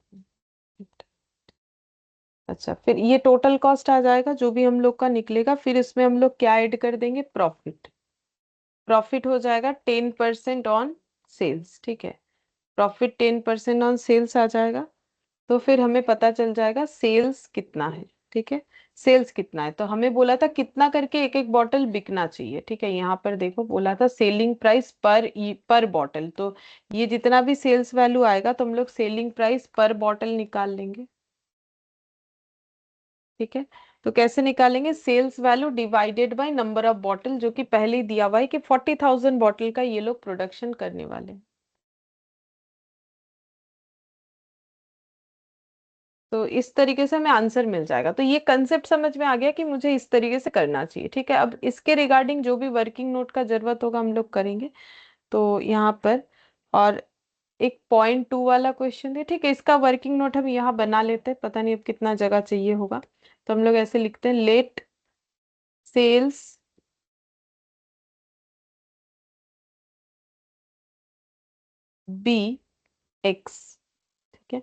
अच्छा, फिर ये टोटल कॉस्ट आ जाएगा जो भी हम लोग का निकलेगा। फिर इसमें हम लोग क्या ऐड कर देंगे? प्रॉफिट। प्रॉफिट हो जाएगा 10% ऑन सेल्स। ठीक है, प्रॉफिट 10% ऑन सेल्स आ जाएगा। तो फिर हमें पता चल जाएगा सेल्स कितना है। ठीक है, सेल्स कितना है, तो हमें बोला था कितना करके एक एक बॉटल बिकना चाहिए। ठीक है, यहाँ पर देखो बोला था सेलिंग प्राइस पर बॉटल। तो ये जितना भी सेल्स वैल्यू आएगा तो हम लोग सेलिंग प्राइस पर बॉटल निकाल लेंगे। ठीक है, तो कैसे निकालेंगे? Sales value divided by number of bottle, जो कि पहले ही दिया हुआ है कि 40,000 बॉटल का ये लोग प्रोडक्शन करने वाले हैं। तो इस तरीके से हमें आंसर मिल जाएगा। तो ये कंसेप्ट समझ में आ गया कि मुझे इस तरीके से करना चाहिए। ठीक है, अब इसके रिगार्डिंग जो भी वर्किंग नोट का जरूरत होगा हम लोग करेंगे। तो यहाँ पर और एक .2 वाला क्वेश्चन है। ठीक है, इसका वर्किंग नोट हम यहाँ बना लेते हैं, पता नहीं अब कितना जगह चाहिए होगा। तो हम लोग ऐसे लिखते हैं, लेट सेल्स बी एक्स। ठीक है,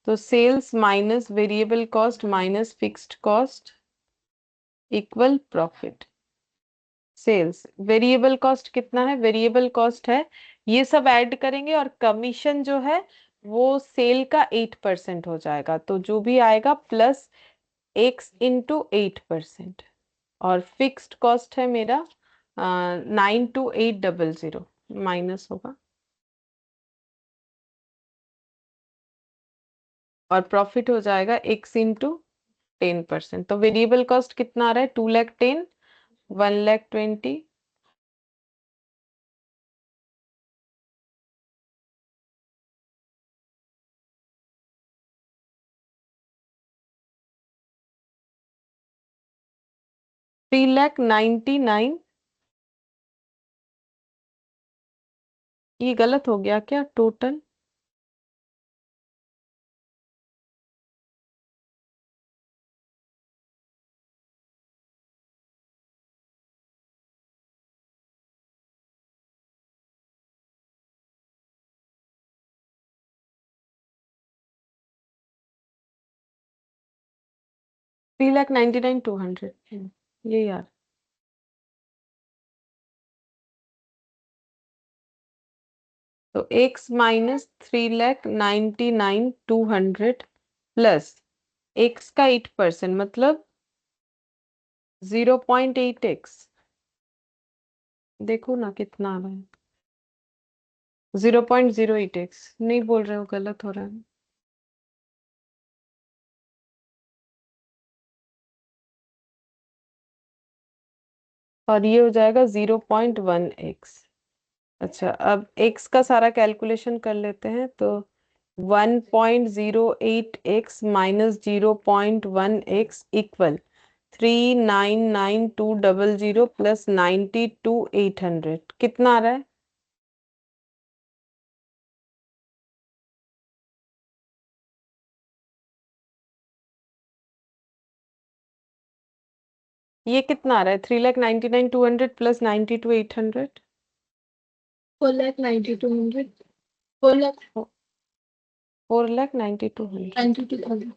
तो sales minus variable cost minus fixed cost equal profit. Sales variable cost कितना है? वेरिएबल कॉस्ट है, ये सब ऐड करेंगे और कमीशन जो है वो सेल का 8% हो जाएगा। तो जो भी आएगा प्लस x इंटू 8%। और फिक्स्ड कॉस्ट है मेरा 92,800 माइनस होगा। और प्रॉफिट हो जाएगा x इंटू 10%। तो वेरिएबल कॉस्ट कितना आ रहा है? 2,10,000, 1,20,000, 3,99,000। ये गलत हो गया क्या? टोटल 3,99,200 ये यार। तो x माइनस 3,99,200 प्लस x का 8% मतलब 0.8x। देखो ना कितना आ रहा है, 0.08x। नहीं बोल रहे हो, गलत हो रहा है। और ये हो जाएगा 0.1x। अच्छा, अब x का सारा कैलकुलेशन कर लेते हैं। तो 1.08x minus 0.1x equal 3,99,200 plus 92,800 कितना आ रहा है? ये कितना आ रहा है? 3,99,200 प्लस 92,800। 4,92,200, 4,92,200। 4,92,200।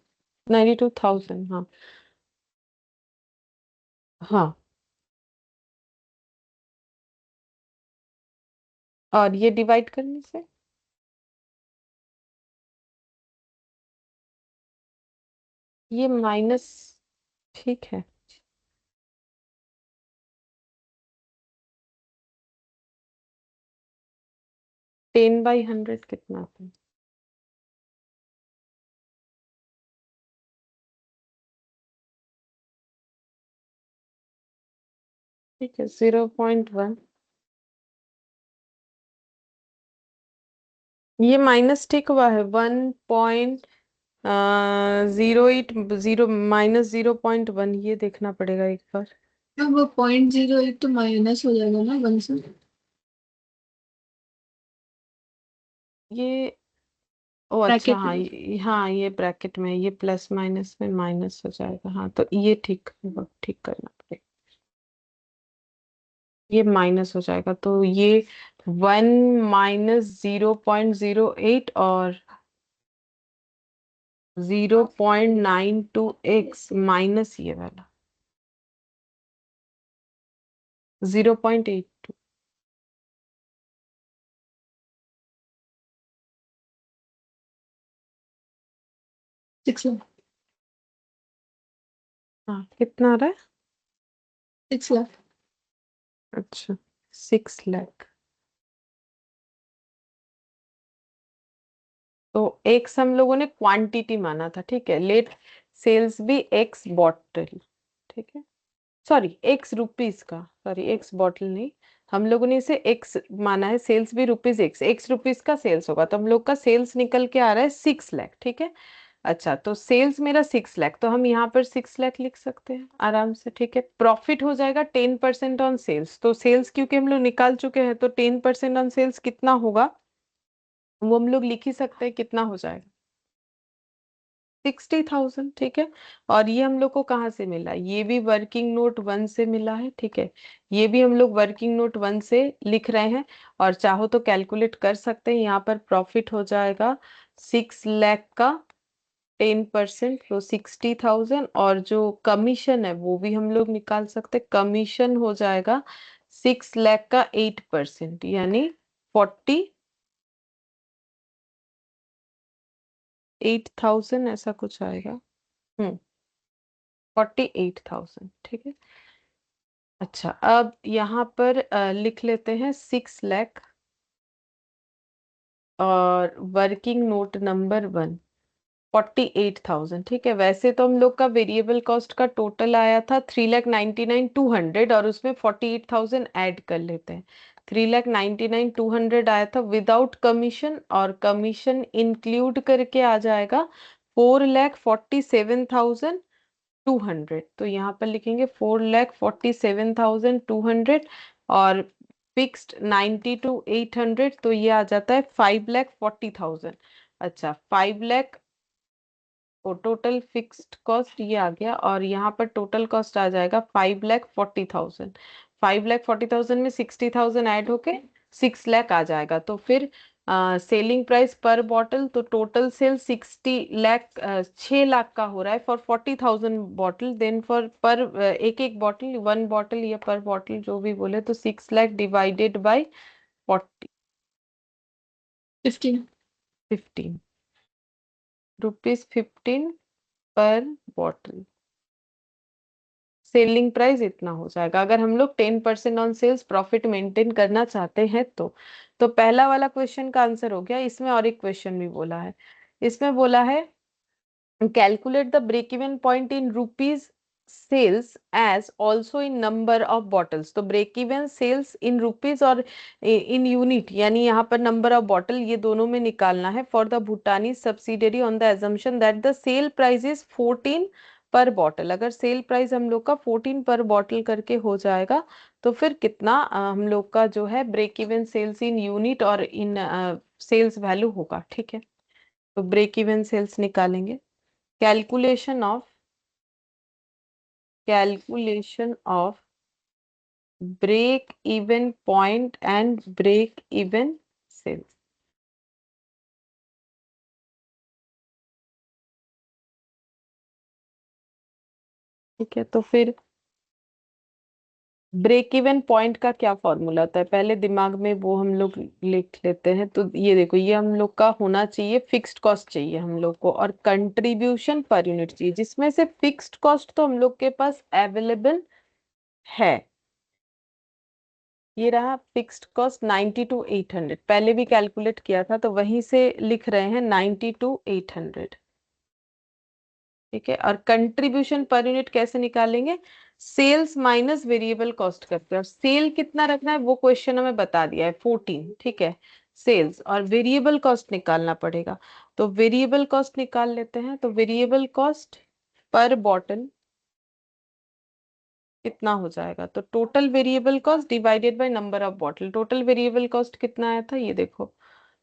92,000, हाँ हाँ। और ये डिवाइड करने से ये माइनस, ठीक है। 10/100 कितना आता है? ठीक है, 0.1। ये माइनस ठीक हुआ है, 1.08, माइनस 0.1, ये देखना पड़ेगा एक बार। अब वो 0.08 तो माइनस हो जाएगा ना 1 से। ये ओ अच्छा, ब्रैकेट हाँ में। हाँ ये ब्रैकेट में, ये प्लस माइनस में माइनस हो जाएगा, हाँ तो ये ठीक होगा, ठीक करना पड़ेगा। ये माइनस हो जाएगा तो ये 1 माइनस 0.08 और 0.92x माइनस ये वाला 0.82। 6 लाख। हाँ कितना आ रहा है? 6 लाख। अच्छा, 6 लाख। तो एक्स हम लोगों ने क्वांटिटी माना था, ठीक है, लेट सेल्स भी एक्स बॉटल, ठीक है, सॉरी एक्स रुपीज का, सॉरी एक्स बॉटल नहीं, हम लोगों ने इसे एक्स माना है, सेल्स भी रुपीज, एक्स एक्स रुपीज का सेल्स होगा, तो हम लोग का सेल्स निकल के आ रहा है 6 लाख, ठीक है। अच्छा, तो सेल्स मेरा 6 लाख, तो हम यहाँ पर 6 लाख लिख सकते हैं आराम से, ठीक है। प्रॉफिट हो जाएगा 10% ऑन सेल्स, तो सेल्स क्योंकि हम लोग निकाल चुके हैं, तो 10% ऑन सेल्स कितना होगा वो हम लोग लिख ही सकते हैं, कितना हो जाएगा 60,000, ठीक है। और ये हम लोग को कहाँ से मिला? ये भी वर्किंग नोट 1 से मिला है, ठीक है। ये भी हम लोग वर्किंग नोट 1 से लिख रहे हैं, और चाहो तो कैलकुलेट कर सकते हैं। यहाँ पर प्रॉफिट हो जाएगा 6 लाख का 10%, तो 60,000, और जो कमीशन है वो भी हम लोग निकाल सकते हैं। कमीशन हो जाएगा 6 लाख का 8%, यानी 48,000 ऐसा कुछ आएगा। 48,000, ठीक है। अच्छा, अब यहाँ पर लिख लेते हैं 6 लाख, और वर्किंग नोट नंबर 1 48,000, ठीक है। वैसे तो हम लोग का वेरिएबल कॉस्ट का टोटल आया था 3,99,200, और उसमें 48,000 ऐड कर लेते हैं। 3,99,200 आया था विदाउट कमीशन, और कमीशन इंक्लूड करके आ जाएगा 4,47,200। तो यहाँ पर लिखेंगे 4,47,200, और फिक्स्ड 90 to 800, तो ये आ जाता है 5,40,000। अच्छा, 5 लाख, और टोटल फिक्स्ड कॉस्ट ये आ गया, और यहाँ पर टोटल कॉस्ट आ जाएगा 5,40,000। 5,40,000 में 60,000 ऐड होके 6 लाख आ जाएगा। तो फिर सेलिंग प्राइस पर बॉटल, तो टोटल सेल 60 लाख, 6 लाख का हो रहा है फॉर 40,000 बॉटल। देन फॉर पर एक एक बॉटल, 1 बॉटल या पर बॉटल जो भी बोले, तो 6 लाख डिवाइडेड बाई 40, 15। 15 रुपीज, 15 पर बॉटल। सेलिंग प्राइस इतना हो जाएगा, अगर हम लोग 10% ऑन सेल्स प्रॉफिट मेंटेन करना चाहते हैं तो पहला वाला क्वेश्चन का आंसर हो गया। इसमें और एक क्वेश्चन भी बोला है, इसमें बोला है calculate the break even point in rupees sales as also in number of bottles. तो break even sales in rupees और इन यूनिट, यानी यहाँ पर नंबर ऑफ बॉटल, ये दोनों में निकालना है फॉर द भूटानी subsidiary on the assumption that the sale price is 14 per bottle. अगर सेल प्राइस हम लोग का 14 पर बॉटल करके हो जाएगा, तो फिर कितना हम लोग का जो है break even sales in unit और इन सेल्स वैल्यू होगा, ठीक है। तो ब्रेक इवन सेल्स निकालेंगे। calculation of calculation of break even point and break even sales। ठीक है, तो फिर ब्रेक इवन पॉइंट का क्या फॉर्मूला होता है, पहले दिमाग में वो हम लोग लिख लेते हैं। तो ये देखो, ये हम लोग का होना चाहिए, फिक्स्ड कॉस्ट चाहिए हम लोग को, और कंट्रीब्यूशन पर यूनिट चाहिए, जिसमें से फिक्स्ड कॉस्ट तो हम लोग के पास अवेलेबल है। ये रहा फिक्स्ड कॉस्ट 90 to 800, पहले भी कैलकुलेट किया था तो वहीं से लिख रहे हैं 90 to 800। ठीक है, और कंट्रीब्यूशन पर यूनिट कैसे निकालेंगे, सेल्स माइनस वेरिएबल कॉस्ट करके, और सेल कितना रखना है वो क्वेश्चन हमें बता दिया है 14। ठीक है, सेल्स और वेरिएबल कॉस्ट निकालना पड़ेगा। तो वेरिएबल कॉस्ट निकाल लेते हैं। तो वेरिएबल कॉस्ट पर बॉटल कितना हो जाएगा, तो total variable cost divided by number of bottle. Total variable cost कितना आया था, ये देखो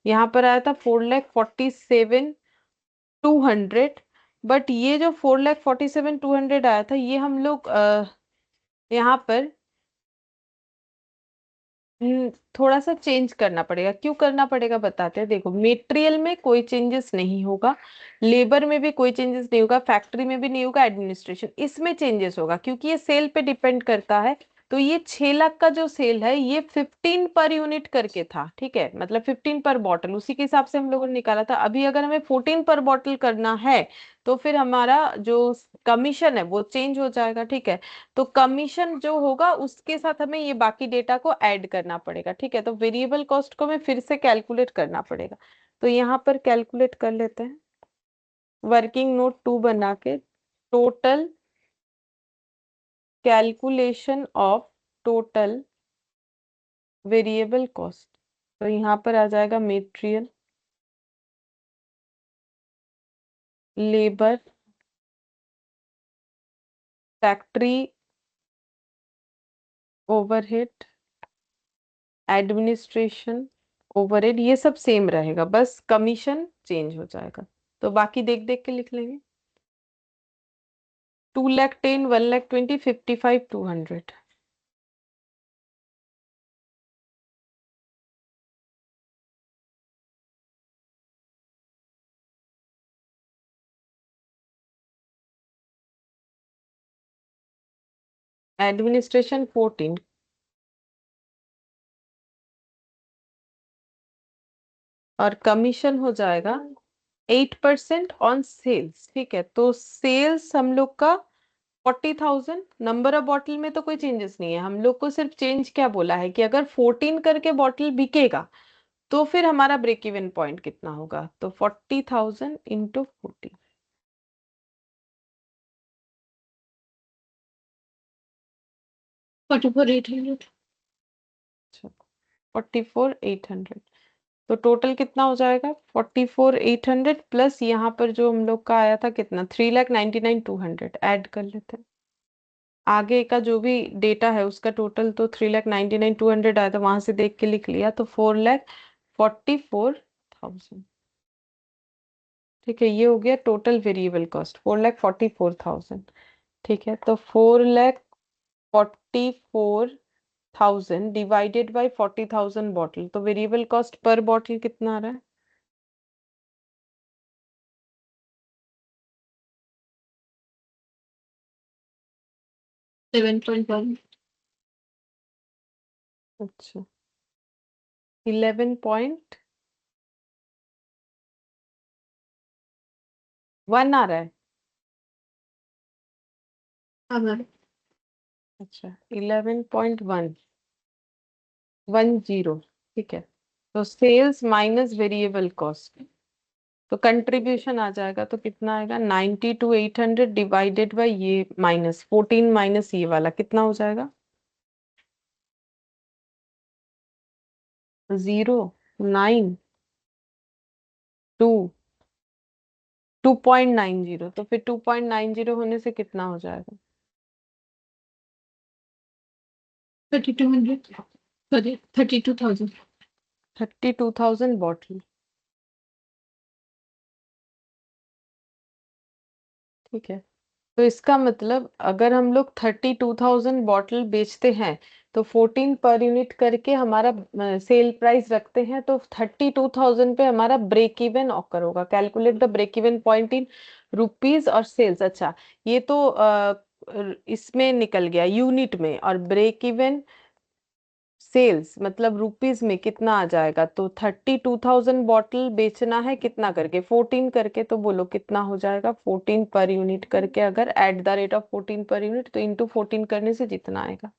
यहाँ पर आया था 4,47,200। बट ये जो 4,47,200 आया था, ये हम लोग यहाँ पर थोड़ा सा चेंज करना पड़ेगा। क्यों करना पड़ेगा बताते हैं। देखो, मेटेरियल में कोई चेंजेस नहीं होगा, लेबर में भी कोई चेंजेस नहीं होगा, फैक्ट्री में भी नहीं होगा, एडमिनिस्ट्रेशन इसमें चेंजेस होगा, क्योंकि ये सेल पे डिपेंड करता है। तो ये 6 लाख का जो सेल है, ये 15 पर यूनिट करके था। ठीक है, मतलब 15 पर बॉटल, उसी के हिसाब से हम लोगों ने निकाला था। अभी अगर हमें 14 पर बॉटल करना है, तो फिर हमारा जो कमीशन है वो चेंज हो जाएगा। ठीक है, तो कमीशन जो होगा उसके साथ हमें ये बाकी डेटा को ऐड करना पड़ेगा। ठीक है, तो वेरिएबल कॉस्ट को हमें फिर से कैलकुलेट करना पड़ेगा। तो यहाँ पर कैलकुलेट कर लेते हैं, वर्किंग नोट 2 बना के, total calculation of total variable cost. तो यहाँ पर आ जाएगा material, labour, factory overhead, administration overhead, ये सब सेम रहेगा, बस कमीशन चेंज हो जाएगा। तो बाकी देख देख के लिख लेंगे। 2,10,000, 1,20,000, 55, 200। एडमिनिस्ट्रेशन 14, और कमीशन हो जाएगा 8% ऑन सेल्स। ठीक है, तो सेल्स हम लोग का 40,000। नंबर ऑफ बॉटल में तो कोई चेंजेस नहीं है, हम लोग को सिर्फ चेंज क्या बोला है कि अगर 14 करके बॉटल बिकेगा तो फिर हमारा ब्रेक इवन पॉइंट कितना होगा। तो 40,000 इंटू 14, 44,800। 44,800। तो टोटल कितना हो जाएगा, 44,800 प्लस यहाँ पर जो हम लोग का आया था कितना, 3,99,200 ऐड कर लेते हैं। आगे का जो भी डेटा है उसका टोटल तो 3,99,200 आया था, वहां से देख के लिख लिया। तो 4,44,000। ठीक है, ये हो गया टोटल वेरिएबल कॉस्ट, 4,44,000। ठीक है, तो 4,44,000 डिवाइडेड बाई 40,000 बॉटल, तो वेरिएबल कॉस्ट पर बॉटल कितना आ रहा है, 7.1। अच्छा 11.1 आ रहा है। हाँ मैम। अच्छा 11.110। ठीक है, तो सेल्स माइनस वेरिएबल कॉस्ट, तो कंट्रीब्यूशन आ जाएगा, तो कितना आएगा, 90 to 800 डिवाइडेड बाई ये माइनस 14 माइनस ये वाला कितना हो जाएगा, 0,9,2, 2.90। तो फिर 2.90 होने से कितना हो जाएगा, 3,200, सॉरी 32,000। 32,000 बॉटल। ठीक है, तो इसका मतलब अगर हम लोग 32,000 बॉटल बेचते हैं, तो 14 पर यूनिट करके हमारा सेल प्राइस रखते हैं, तो 32,000 पे हमारा ब्रेक इवन ऑकर होगा। Calculate the break even point in rupees और सेल्स। अच्छा, ये तो इसमें निकल गया यूनिट में, और ब्रेक इवन सेल्स मतलब रुपीस में कितना आ जाएगा, तो 32,000 बॉटल बेचना है कितना करके, 14 करके, तो बोलो कितना हो जाएगा, 14 पर यूनिट करके, अगर at the rate of 14 per unit, तो इंटू 14 करने से जितना आएगा।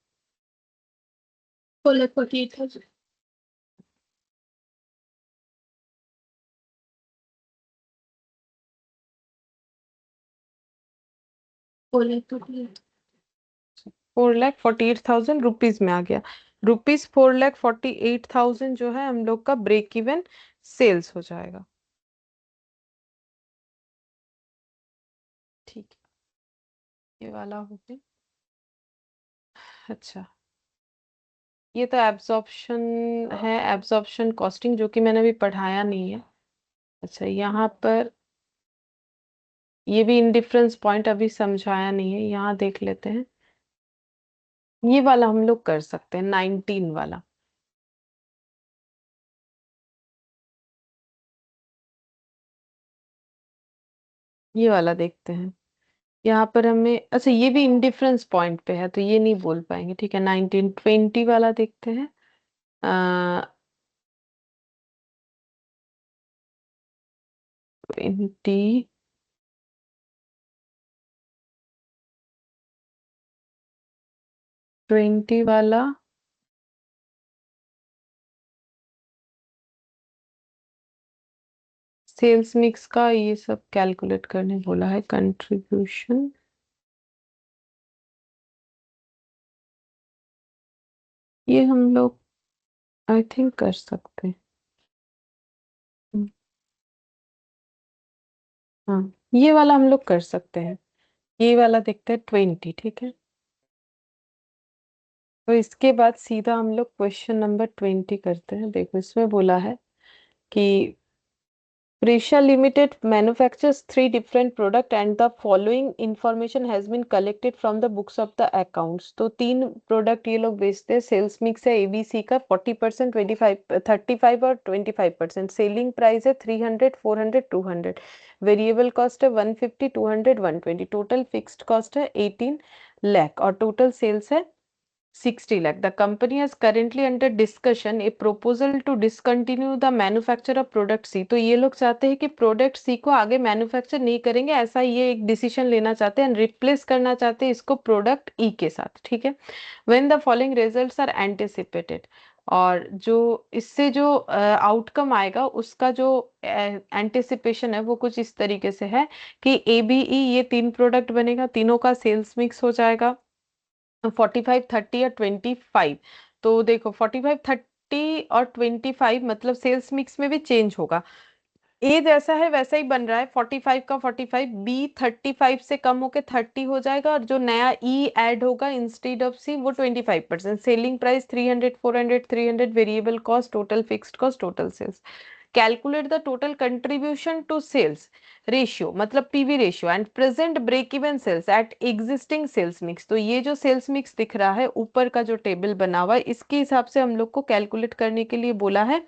4,48,000। 4,48,000। 4,48,000 रुपीज में आ गया। रुपीज 4,48,000 जो है हम लोग का ब्रेक इवन सेल्स हो जाएगा। ठीक है, ये वाला हो गया। अच्छा, ये तो एब्जॉर्प्शन है, एब्जॉर्प्शन कॉस्टिंग, जो कि मैंने अभी पढ़ाया नहीं है। अच्छा, यहाँ पर ये भी इंडिफरेंस पॉइंट अभी समझाया नहीं है, यहाँ देख लेते हैं। ये वाला हम लोग कर सकते हैं, 19 वाला। ये वाला देखते हैं। यहाँ पर हमें, अच्छा ये भी इंडिफरेंस पॉइंट पे है, तो ये नहीं बोल पाएंगे, ठीक है। 1920 वाला देखते हैं। 20, 20 वाला सेल्स मिक्स का ये सब कैलकुलेट करने बोला है, कंट्रीब्यूशन। ये हम लोग आई थिंक कर सकते हैं। हम्म, हाँ, ये वाला हम लोग कर सकते हैं। ये वाला देखते हैं 20, ठीक है। तो इसके बाद सीधा हम लोग क्वेश्चन नंबर 20 करते हैं। देखो इसमें बोला है कि Prisha Limited manufactures three different products and the following information has been collected from the books of the accounts। तो तीन प्रोडक्ट ये लोग बेचते हैं। सेल्स मिक्स है एबीसी का 40%, 25, 35 और 25%। सेलिंग प्राइस है 300, 400, 200। वेरिएबल कॉस्ट है 150, 200, 120। टोटल फिक्स्ड कॉस्ट है 18 लाख और टोटल सेल्स है 60 lakh. The company has currently under discussion a proposal to discontinue the manufacture of product C। तो ये लोग चाहते हैं कि प्रोडक्ट सी को आगे मैन्युफैक्चर नहीं करेंगे, ऐसा ये एक डिसीजन लेना चाहते हैं, रिप्लेस करना चाहते हैं इसको प्रोडक्ट ई के साथ, ठीक है। When the following results are anticipated, और जो इससे जो आउटकम आएगा उसका जो एंटिसिपेशन है वो कुछ इस तरीके से है कि ए बी ई ये तीन प्रोडक्ट बनेगा, तीनों का सेल्स मिक्स हो जाएगा 45, 30 या 25। तो देखो 45, 30 और 25 मतलब सेल्स मिक्स में भी चेंज होगा। ए जैसा है वैसा ही बन रहा है, 45 का 45, बी 35 से कम होके 30 हो जाएगा, और जो नया ई ऐड होगा इंस्टेड ऑफ सी वो 25%। Selling price 300, 400, 300। Variable cost, total fixed cost, total sales. Calculate the total contribution to sales ratio मतलब PV ratio and present break even sales at existing sales mix. तो ये जो sales mix दिख रहा है ऊपर का जो टेबल बना हुआ है, इसके हिसाब से हम लोग को कैलकुलेट करने के लिए बोला है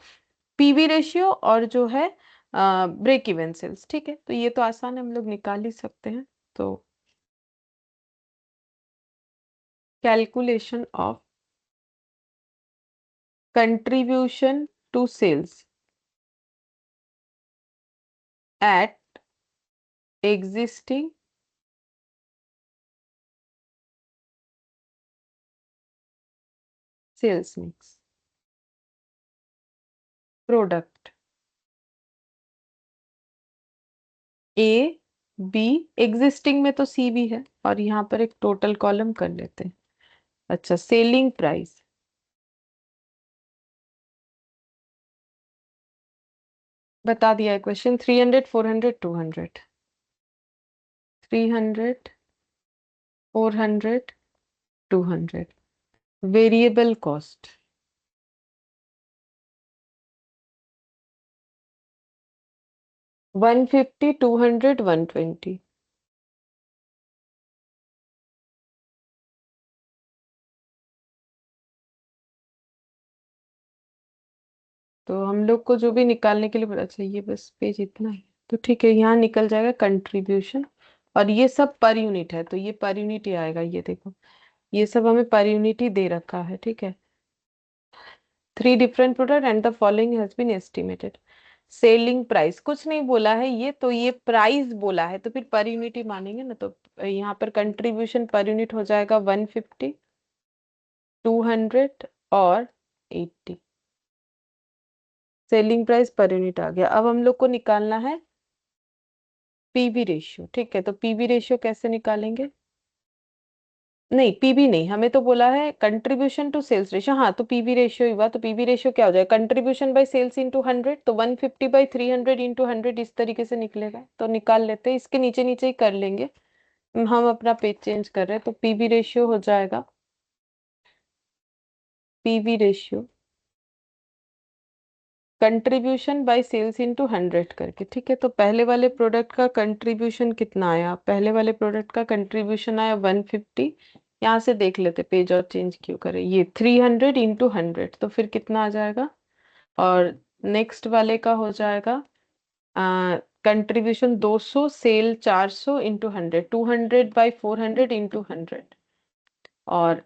पीवी रेशियो और जो है ब्रेक इवन सेल्स, ठीक है। तो ये तो आसान है, हम लोग निकाल ही सकते हैं। तो calculation of contribution to sales at existing sales mix product A B, existing में तो सी भी है, और यहाँ पर एक टोटल कॉलम कर लेते हैं। अच्छा, सेलिंग प्राइस बता दिया है क्वेश्चन, 300, 400, 200। 300, 400, 200। Variable cost 150, 200, 120। तो हम लोग को जो भी निकालने के लिए बोला, अच्छा ये बस पेज इतना है, तो ठीक है, यहाँ निकल जाएगा कंट्रीब्यूशन और ये सब पर यूनिट है, तो ये पर यूनिट ही आएगा। ये देखो, ये सब हमें पर यूनिट ही दे रखा है, ठीक है। 3 different product and the following has been estimated. Selling price कुछ नहीं बोला है ये, तो ये प्राइस बोला है तो फिर पर यूनिट ही मानेंगे ना। तो यहाँ पर कंट्रीब्यूशन पर यूनिट हो जाएगा 150, 200 और 80। सेलिंग प्राइस पर यूनिट आ गया। अब हम लोग को निकालना है पीवी रेशियो, ठीक है। तो पीवी रेशियो कैसे निकालेंगे? नहीं, पीबी नहीं, हमें तो बोला है कंट्रीब्यूशन टू सेल्स रेशियो। हाँ, तो पीबी रेशियो ही हुआ। तो पीबी रेशियो क्या हो जाएगा? कंट्रीब्यूशन बाय सेल्स इंटू 100, तो 150/300 इंटू 100 इस तरीके से निकलेगा। तो निकाल लेते हैं, इसके नीचे नीचे ही कर लेंगे। हम अपना पेज चेंज कर रहे हैं, तो पीबी रेशियो हो जाएगा, PV ratio contribution by sales into 100 करके, ठीक है। तो पहले वाले प्रोडक्ट का कंट्रीब्यूशन कितना आया? पहले वाले प्रोडक्ट का कंट्रीब्यूशन आया 150। यहाँ से देख लेते, पेज और चेंज क्यों करें। ये 300 इंटू 100, तो फिर कितना आ जाएगा? और नेक्स्ट वाले का हो जाएगा कंट्रीब्यूशन 200, सेल 400 इंटू 100, 200/400 इंटू 100। और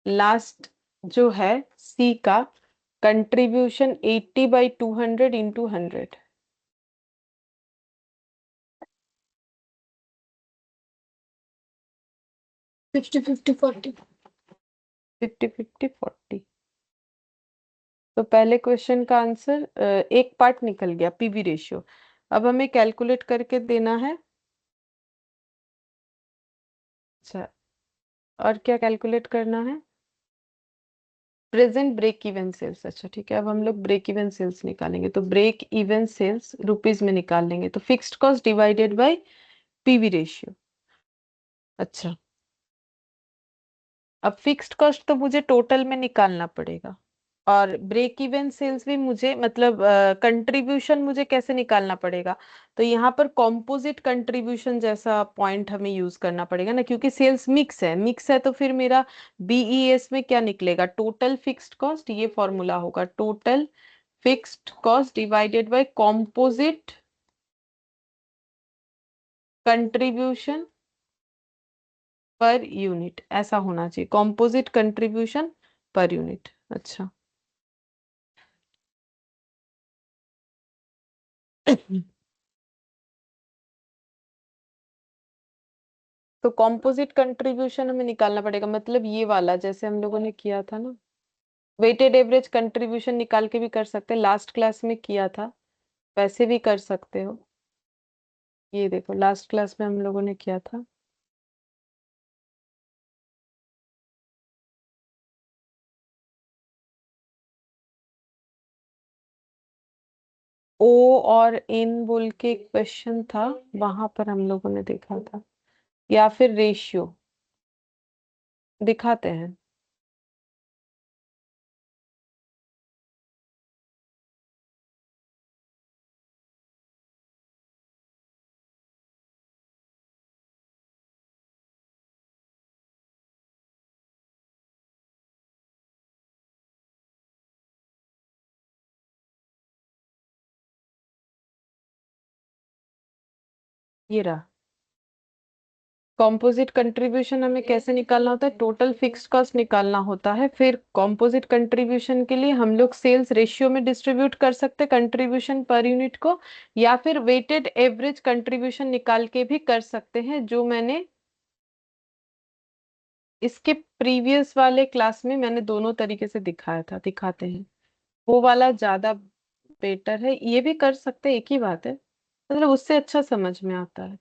लास्ट जो है सी का कंट्रीब्यूशन 80/200 इंटू 100। 50-50-40। 50-50-40। तो पहले क्वेश्चन का आंसर एक पार्ट निकल गया, पीवी रेशियो। अब हमें कैलकुलेट करके देना है। अच्छा, और क्या कैलकुलेट करना है? Present break even sales. अच्छा ठीक है, अब हम लोग ब्रेक इवन सेल्स निकालेंगे। तो ब्रेक इवन सेल्स रुपीज में निकाल लेंगे। तो fixed cost divided bye PV ratio. अच्छा, अब फिक्स्ड कॉस्ट तो मुझे टोटल में निकालना पड़ेगा, और ब्रेक इवन सेल्स भी मुझे, मतलब कंट्रीब्यूशन मुझे कैसे निकालना पड़ेगा? तो यहाँ पर कॉम्पोजिट कंट्रीब्यूशन जैसा पॉइंट हमें यूज करना पड़ेगा ना, क्योंकि सेल्स मिक्स है। मिक्स है तो फिर मेरा बीईएस में क्या निकलेगा? Total fixed cost. ये फॉर्मूला होगा, total fixed cost divided bye composite contribution per unit. ऐसा होना चाहिए, कॉम्पोजिट कंट्रीब्यूशन पर यूनिट। अच्छा तो कॉम्पोजिट कंट्रीब्यूशन हमें निकालना पड़ेगा, मतलब ये वाला जैसे हम लोगों ने किया था ना। वेटेड एवरेज कंट्रीब्यूशन निकाल के भी कर सकते हैं, लास्ट क्लास में किया था, वैसे भी कर सकते हो। ये देखो, लास्ट क्लास में हम लोगों ने किया था। ओ और इन बोल के एक क्वेश्चन था, वहां पर हम लोगों ने देखा था। या फिर रेशियो दिखाते हैं। ये रहा। कॉम्पोजिट कंट्रीब्यूशन हमें कैसे निकालना होता है? टोटल फिक्स्ड कॉस्ट निकालना होता है। फिर कॉम्पोजिट कंट्रीब्यूशन के लिए हम लोग सेल्स रेशियो में डिस्ट्रीब्यूट कर सकते हैं कंट्रीब्यूशन पर यूनिट को, या फिर वेटेड एवरेज कंट्रीब्यूशन निकाल के भी कर सकते हैं, जो मैंने इसके प्रीवियस वाले क्लास में मैंने दोनों तरीके से दिखाया था। दिखाते हैं, वो वाला ज्यादा बेटर है। ये भी कर सकते हैं, एक ही बात है, मतलब उससे अच्छा समझ में आता है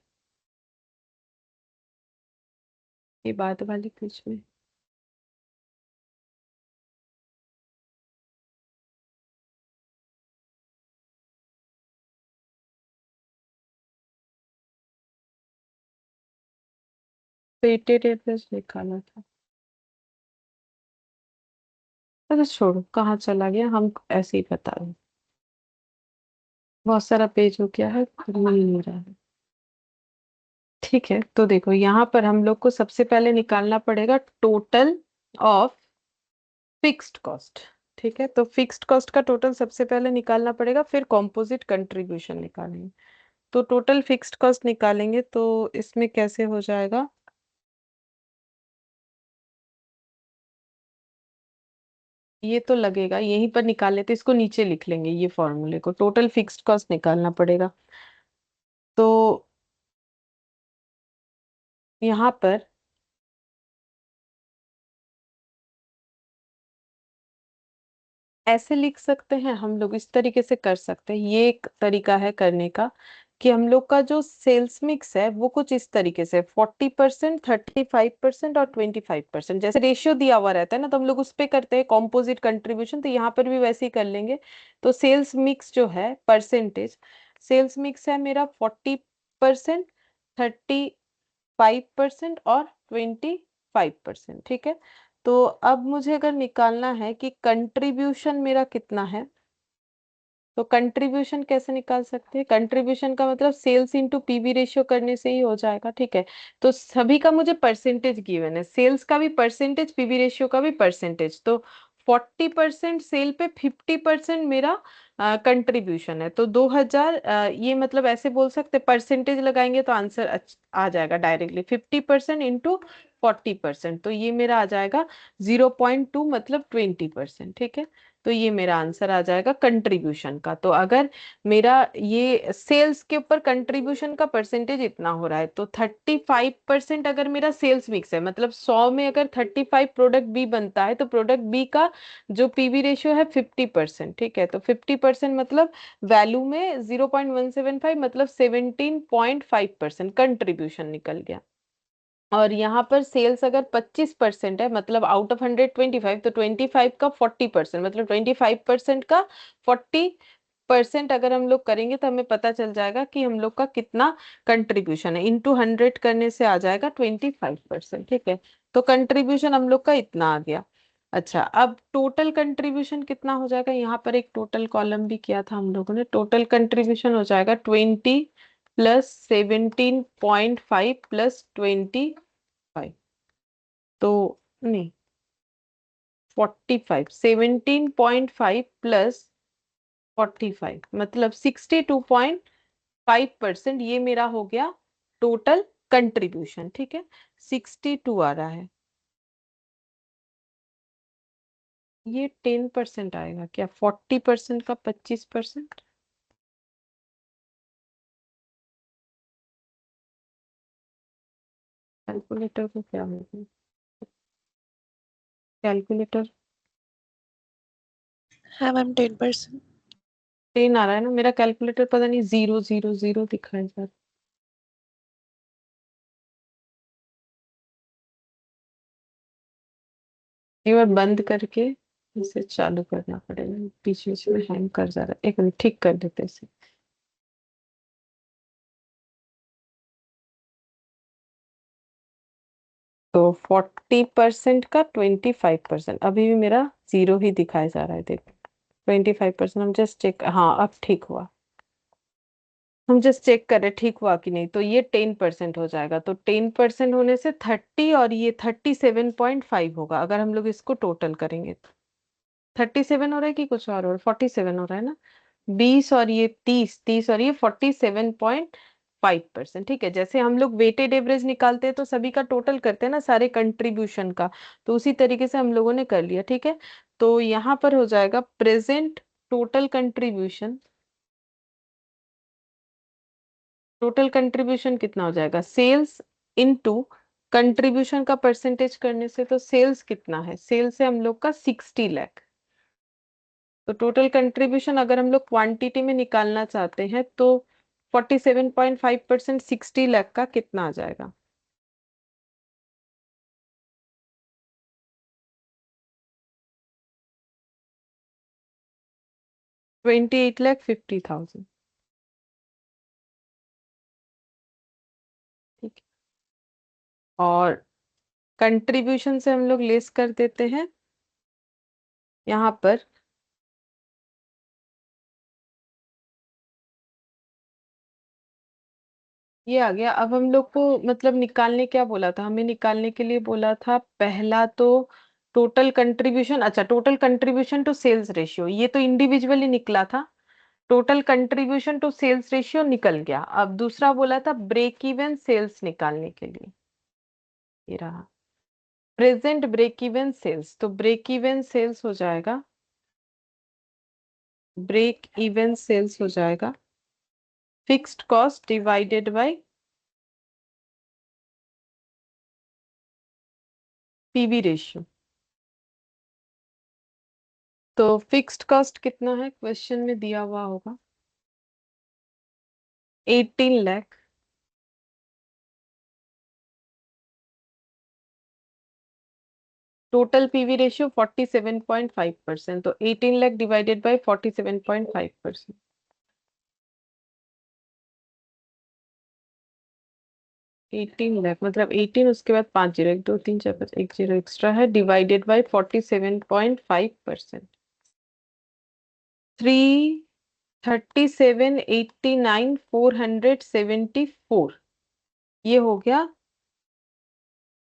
ये बात वाली कुछ में। वेटेड एवरेज निकाला था। अरे छोड़ो, कहाँ चला गया, हम ऐसे ही बता रहे हैं। बहुत सारा पेज हो गया है, मिल नहीं रहा है। ठीक है, तो देखो यहाँ पर हम लोग को सबसे पहले निकालना पड़ेगा टोटल ऑफ फिक्स्ड कॉस्ट। ठीक है, तो फिक्स्ड कॉस्ट का टोटल सबसे पहले निकालना पड़ेगा, फिर कॉम्पोजिट कंट्रीब्यूशन निकालेंगे। तो टोटल फिक्स्ड कॉस्ट निकालेंगे तो इसमें कैसे हो जाएगा, ये तो लगेगा यहीं पर निकाल लेते, इसको नीचे लिख लेंगे, ये फॉर्मूले को, टोटल फिक्स्ड कॉस्ट निकालना पड़ेगा। तो यहाँ पर ऐसे लिख सकते हैं हम लोग, इस तरीके से कर सकते हैं, ये एक तरीका है करने का, कि हम लोग का जो सेल्स मिक्स है वो कुछ इस तरीके से 40%, 35% और 25%, जैसे रेशियो दिया हुआ रहता है ना, तो हम लोग उस पे करते हैं कॉम्पोजिट कंट्रीब्यूशन, तो यहाँ पर भी वैसे ही कर लेंगे। तो सेल्स मिक्स जो है परसेंटेज, सेल्स मिक्स है मेरा 40%, 35% और 25%, ठीक है। तो अब मुझे अगर निकालना है कि कंट्रीब्यूशन मेरा कितना है, तो कंट्रीब्यूशन कैसे निकाल सकते हैं, कंट्रीब्यूशन का मतलब सेल्स इंटू पीवी रेशियो करने से ही हो जाएगा, ठीक है। तो सभी का मुझे परसेंटेज गिवन है, सेल्स का भी परसेंटेज, पीवी रेशियो का भी परसेंटेज, तो 40% सेल पे 50% मेरा कंट्रीब्यूशन है, तो 2000, ये मतलब ऐसे बोल सकते, परसेंटेज लगाएंगे तो आंसर आ जाएगा डायरेक्टली, 50% इंटू 40%, तो ये मेरा आ जाएगा 0.2 मतलब 20%, ठीक है। तो ये मेरा आंसर आ जाएगा कंट्रीब्यूशन का। तो अगर मेरा ये सेल्स के ऊपर कंट्रीब्यूशन का परसेंटेज इतना हो रहा है, तो 35% अगर मेरा सेल्स मिक्स है, मतलब 100 में अगर 35 प्रोडक्ट बी बनता है, तो प्रोडक्ट बी का जो पीवी रेशियो है 50%, ठीक है। तो 50% मतलब वैल्यू में 0.175 मतलब 17.5% कंट्रीब्यूशन निकल गया। और यहाँ पर सेल्स अगर 25% है, मतलब आउट ऑफ 125, तो 25 का 40% मतलब 25% का 40% अगर हम लोग करेंगे तो हमें पता चल जाएगा कि हम लोग का कितना कंट्रीब्यूशन है, इंटू 100 करने से आ जाएगा 25%, ठीक है। तो कंट्रीब्यूशन हम लोग का इतना आ गया। अच्छा, अब टोटल कंट्रीब्यूशन कितना हो जाएगा, यहाँ पर एक टोटल कॉलम भी किया था हम लोगों ने, टोटल कंट्रीब्यूशन हो जाएगा 20 प्लस 17.5 प्लस 25, तो नहीं 45, 17.5 प्लस 45 मतलब 62.5%, ये मेरा हो गया टोटल कंट्रीब्यूशन, ठीक है। 62 आ रहा है, ये 10% आएगा क्या, 40% का 25%, कैलकुलेटर को क्या होगा, कैलकुलेटर, हाँ मैम 10%। 10 आ रहा है ना, मेरा कैलकुलेटर पता नहीं 000 दिखाई जा रहा है। एक बार बंद करके इसे चालू करना पड़ेगा, बीच बीच में हैंग कर जा रहा है, एक मिनट ठीक कर देते हैं इसे। तो 40% का 25%, अभी भी मेरा जीरो ही दिखाया जा रहा है, देखो 25%, हम जस्ट चेक, हाँ अब ठीक हुआ, हम जस्ट चेक करें ठीक हुआ कि नहीं, तो ये 10% हो जाएगा, तो 10% होने से 30 और ये 37.5 होगा, अगर हम लोग इसको टोटल करेंगे तो 37 हो रहा है कि कुछ और हो रहा है, 47 हो रहा है ना, 20 और ये 30, 30 और ये 47.5%, ठीक है। जैसे हम लोग वेटेड एवरेज निकालते हैं तो सभी का टोटल करते हैं ना, सारे कंट्रीब्यूशन का, तो उसी तरीके से हम लोगों ने कर लिया, ठीक है। तो यहाँ पर हो जाएगा present total contribution, total contribution कितना हो जाएगा, सेल्स इनटू कंट्रीब्यूशन का परसेंटेज करने से, तो सेल्स कितना है, सेल्स है हम लोग का 60 लाख, तो टोटल कंट्रीब्यूशन अगर हम लोग क्वांटिटी में निकालना चाहते हैं तो 47.5% 60 लाख का कितना आ जाएगा, 28,50,000, ठीक है। और कंट्रीब्यूशन से हम लोग लेस कर देते हैं यहाँ पर, ये आ गया। अब हम लोग को मतलब निकालने क्या बोला था, हमें निकालने के लिए बोला था पहला तो टोटल कंट्रीब्यूशन, अच्छा total contribution to sales ratio, ये तो इंडिविजुअली निकला था, total contribution to sales ratio निकल गया। अब दूसरा बोला था ब्रेक इवन सेल्स निकालने के लिए, ये रहा प्रेजेंट ब्रेक इवन सेल्स। तो ब्रेक इवन सेल्स हो जाएगा, ब्रेक इवन सेल्स हो जाएगा fixed cost divided bye PV ratio. तो फिक्स्ड कॉस्ट कितना है क्वेश्चन में दिया हुआ होगा, 18 लाख। टोटल पीवी रेशियो 47.5%, तो 18 लाख डिवाइडेड बाय 47.5%। 18 लाख मतलब 18, उसके बाद 5 जीरो, 1 2 3 4 5, 1 जीरो एक्स्ट्रा है, डिवाइडेड बाय 47.5%। 337,89,474, ये हो गया।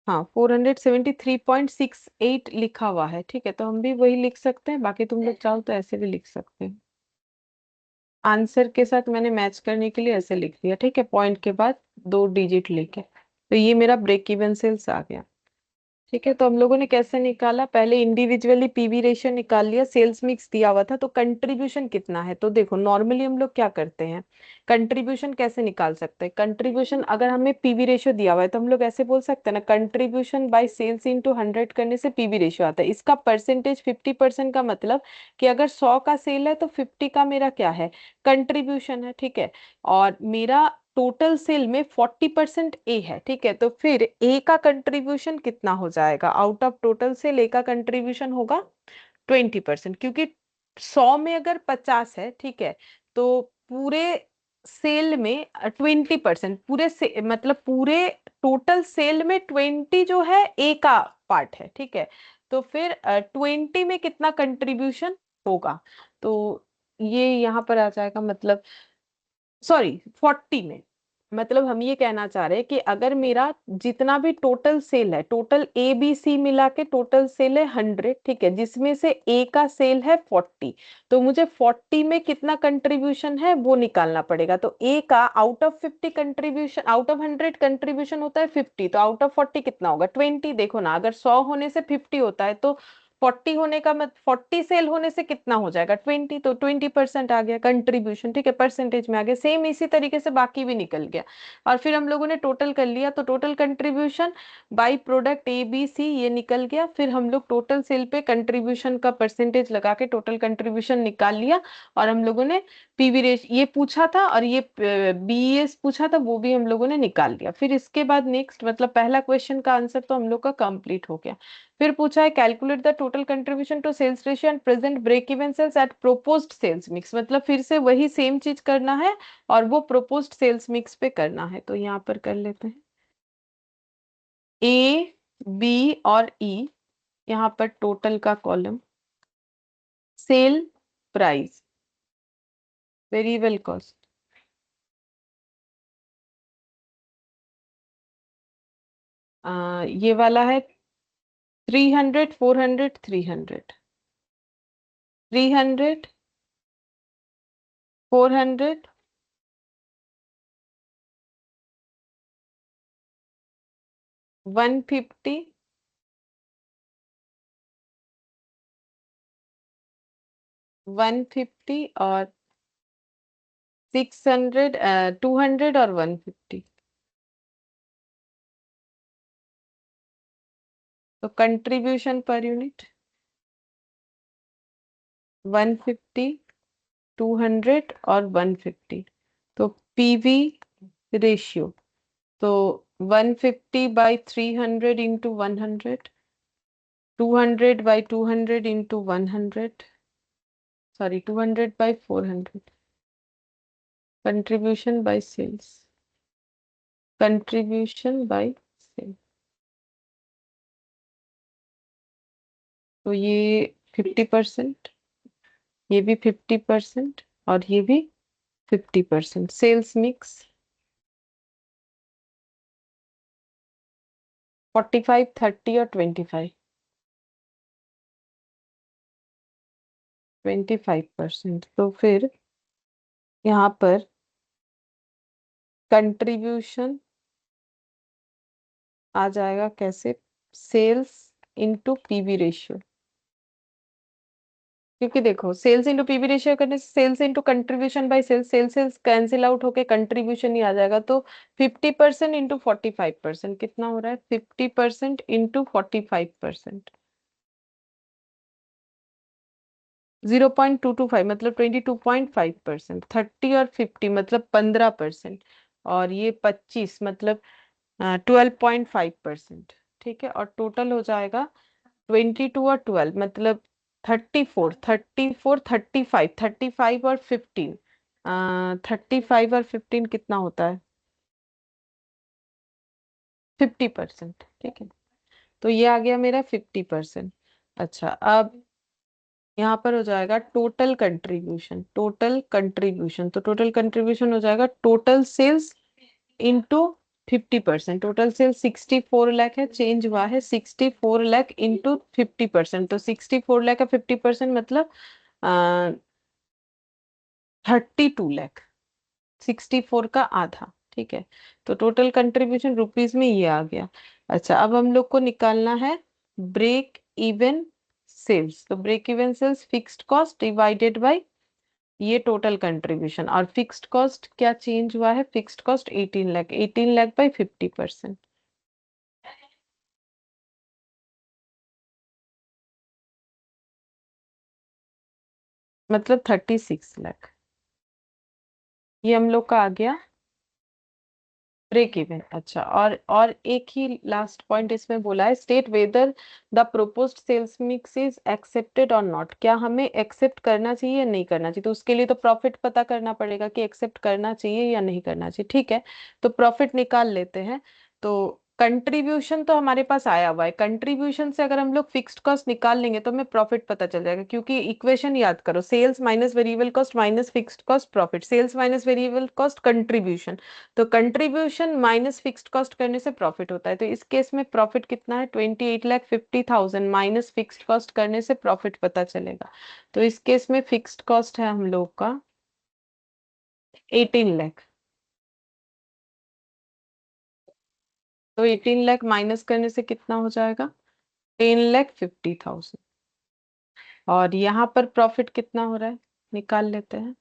हाँ 473.68 लिखा हुआ है, ठीक है, तो हम भी वही लिख सकते हैं, बाकी तुम लोग चाहो तो ऐसे भी लिख सकते हैं। आंसर के साथ मैंने मैच करने के लिए ऐसे लिख दिया, ठीक है, पॉइंट के बाद 2 डिजिट लेके। तो ये मेरा ब्रेक इवन सेल्स आ गया। ठीक है, तो हम लोगों ने कैसे निकाला, पहले इंडिविजुअली पीवी रेशियो निकाल लिया, सेल्स मिक्स दिया हुआ था, तो कंट्रीब्यूशन कितना है। तो देखो नॉर्मली हम लोग क्या करते हैं, कंट्रीब्यूशन कैसे निकाल सकते हैं। कंट्रीब्यूशन अगर हमें पीवी रेशियो दिया हुआ है तो हम लोग ऐसे बोल सकते हैं ना, कंट्रीब्यूशन बाय सेल्स इंटू 100 करने से पीवी रेशियो आता है। इसका परसेंटेज 50% का मतलब कि अगर 100 का सेल है तो 50 का मेरा क्या है, कंट्रीब्यूशन है, ठीक है। और मेरा टोटल सेल में 40% ए है, ठीक है, तो फिर ए का कंट्रीब्यूशन कितना हो जाएगा, आउट ऑफ टोटल सेल ए का कंट्रीब्यूशन होगा 20%, क्योंकि 100 में अगर 50 है, ठीक है, तो पूरे सेल में 20%, पूरे से मतलब पूरे टोटल सेल में 20 जो है ए का पार्ट है, ठीक है। तो फिर 20 में कितना कंट्रीब्यूशन होगा, तो ये यहाँ पर आ जाएगा, मतलब सॉरी 40 में। मतलब हम ये कहना चाह रहे हैं कि अगर मेरा जितना भी टोटल सेल है, टोटल ए बी सी मिला के टोटल सेल है 100, ठीक है, जिसमें से ए का सेल है 40, तो मुझे 40 में कितना कंट्रीब्यूशन है वो निकालना पड़ेगा। तो ए का out of 50 contribution, out of 100 contribution होता है 50, तो आउट ऑफ 40 कितना होगा 20। देखो ना, अगर 100 होने से 50 होता है तो 40 होने का मत 40 सेल होने से कितना हो जाएगा 20, तो 20% आ गया कंट्रीब्यूशन, ठीक है, परसेंटेज में आ गया। सेम इसी तरीके से बाकी भी निकल गया। और फिर हम लोगों ने टोटल कर लिया, तो total contribution by product A B C ये निकल गया। फिर हम लोग टोटल सेल पे कंट्रीब्यूशन का परसेंटेज लगा के टोटल कंट्रीब्यूशन निकाल लिया। और हम लोगों ने पीवी रेश ये पूछा था और ये बीईएस पूछा था, वो भी हम लोगों ने निकाल लिया। फिर इसके बाद नेक्स्ट, मतलब पहला क्वेश्चन का आंसर तो हम लोग का कंप्लीट हो गया। फिर पूछा है calculate the total contribution to sales ratio and present break even sales at proposed sales mix, मतलब फिर से वही सेम चीज करना है और वो प्रोपोज्ड सेल्स मिक्स पे करना है। तो यहाँ पर कर लेते हैं ए बी और ई, यहाँ पर टोटल का column, sale price, variable cost, ये वाला है 300 400 300, 300 400 150 150 और 600 200 और 150। तो कंट्रीब्यूशन पर यूनिट 150 200 और 150। तो पीवी रेशियो, तो 150 by 300 into 100, 200 by 200 into 100, sorry 200 by 400, contribution by sales, contribution by sales. तो ये 50%, ये भी 50% और ये भी 50%, सेल्स मिक्स 45 30 और 25, 25%। तो फिर यहाँ पर कंट्रीब्यूशन आ जाएगा कैसे, सेल्स इंटू पीवी रेशियो। क्योंकि देखो सेल्स इंटू पीवी रेशियो करने से sales into contribution by sales, sales sales cancel out होके कंट्रीब्यूशन ही आ जाएगा। तो 50% इंटू 45%, कितना हो रहा है, 50% इंटू 45%, 0.225 मतलब 22.5%, 30 और 50 मतलब 15%, और ये 25 मतलब 12.5%। ठीक है, और टोटल हो जाएगा 22 और 12 मतलब 34 और 15, 35 और 15 कितना होता है, 50%। ठीक है, तो ये आ गया मेरा 50%। अच्छा, अब यहाँ पर हो जाएगा टोटल कंट्रीब्यूशन, तो टोटल कंट्रीब्यूशन हो जाएगा total sales into 50%। Total sales 64 lakh है, चेंज हुआ है 64 लाख इंटू 50%, तो 64 लाख का 50% मतलब 32 लाख, 64 का आधा। ठीक है, तो टोटल कंट्रीब्यूशन रुपीस में ये आ गया। अच्छा, अब हम लोग को निकालना है ब्रेक इवन सेल्स। तो break even sales fixed cost divided by ये टोटल कंट्रीब्यूशन, और फिक्स्ड कॉस्ट क्या चेंज हुआ है, fixed cost 18 lakh, 18 lakh by 50%, मतलब 36 लाख। ये हम लोग का आ गया ब्रेक इवन। अच्छा, और एक ही लास्ट पॉइंट इसमें बोला है, state whether the proposed sales mix is accepted और नॉट, क्या हमें एक्सेप्ट करना चाहिए या नहीं करना चाहिए। तो उसके लिए तो प्रॉफिट पता करना पड़ेगा कि एक्सेप्ट करना चाहिए या नहीं करना चाहिए। ठीक है, तो प्रॉफिट निकाल लेते हैं। तो कंट्रीब्यूशन तो हमारे पास आया हुआ है, कंट्रीब्यूशन से अगर हम लोग फिक्स्ड कॉस्ट निकाल लेंगे तो हमें प्रॉफिट पता चल जाएगा, क्योंकि इक्वेशन याद करो, sales minus variable cost minus fixed cost profit, sales minus variable cost contribution, तो कंट्रीब्यूशन माइनस फिक्स्ड कॉस्ट करने से प्रॉफिट होता है। तो इस केस में प्रॉफिट कितना है, 28,50,000 माइनस फिक्स्ड कॉस्ट करने से प्रॉफिट पता चलेगा। तो इस केस में फिक्स्ड कॉस्ट है हम लोग का 18 लाख। तो 18 लाख माइनस करने से कितना हो जाएगा, 10,50,000। और यहाँ पर प्रॉफिट कितना हो रहा है, निकाल लेते हैं।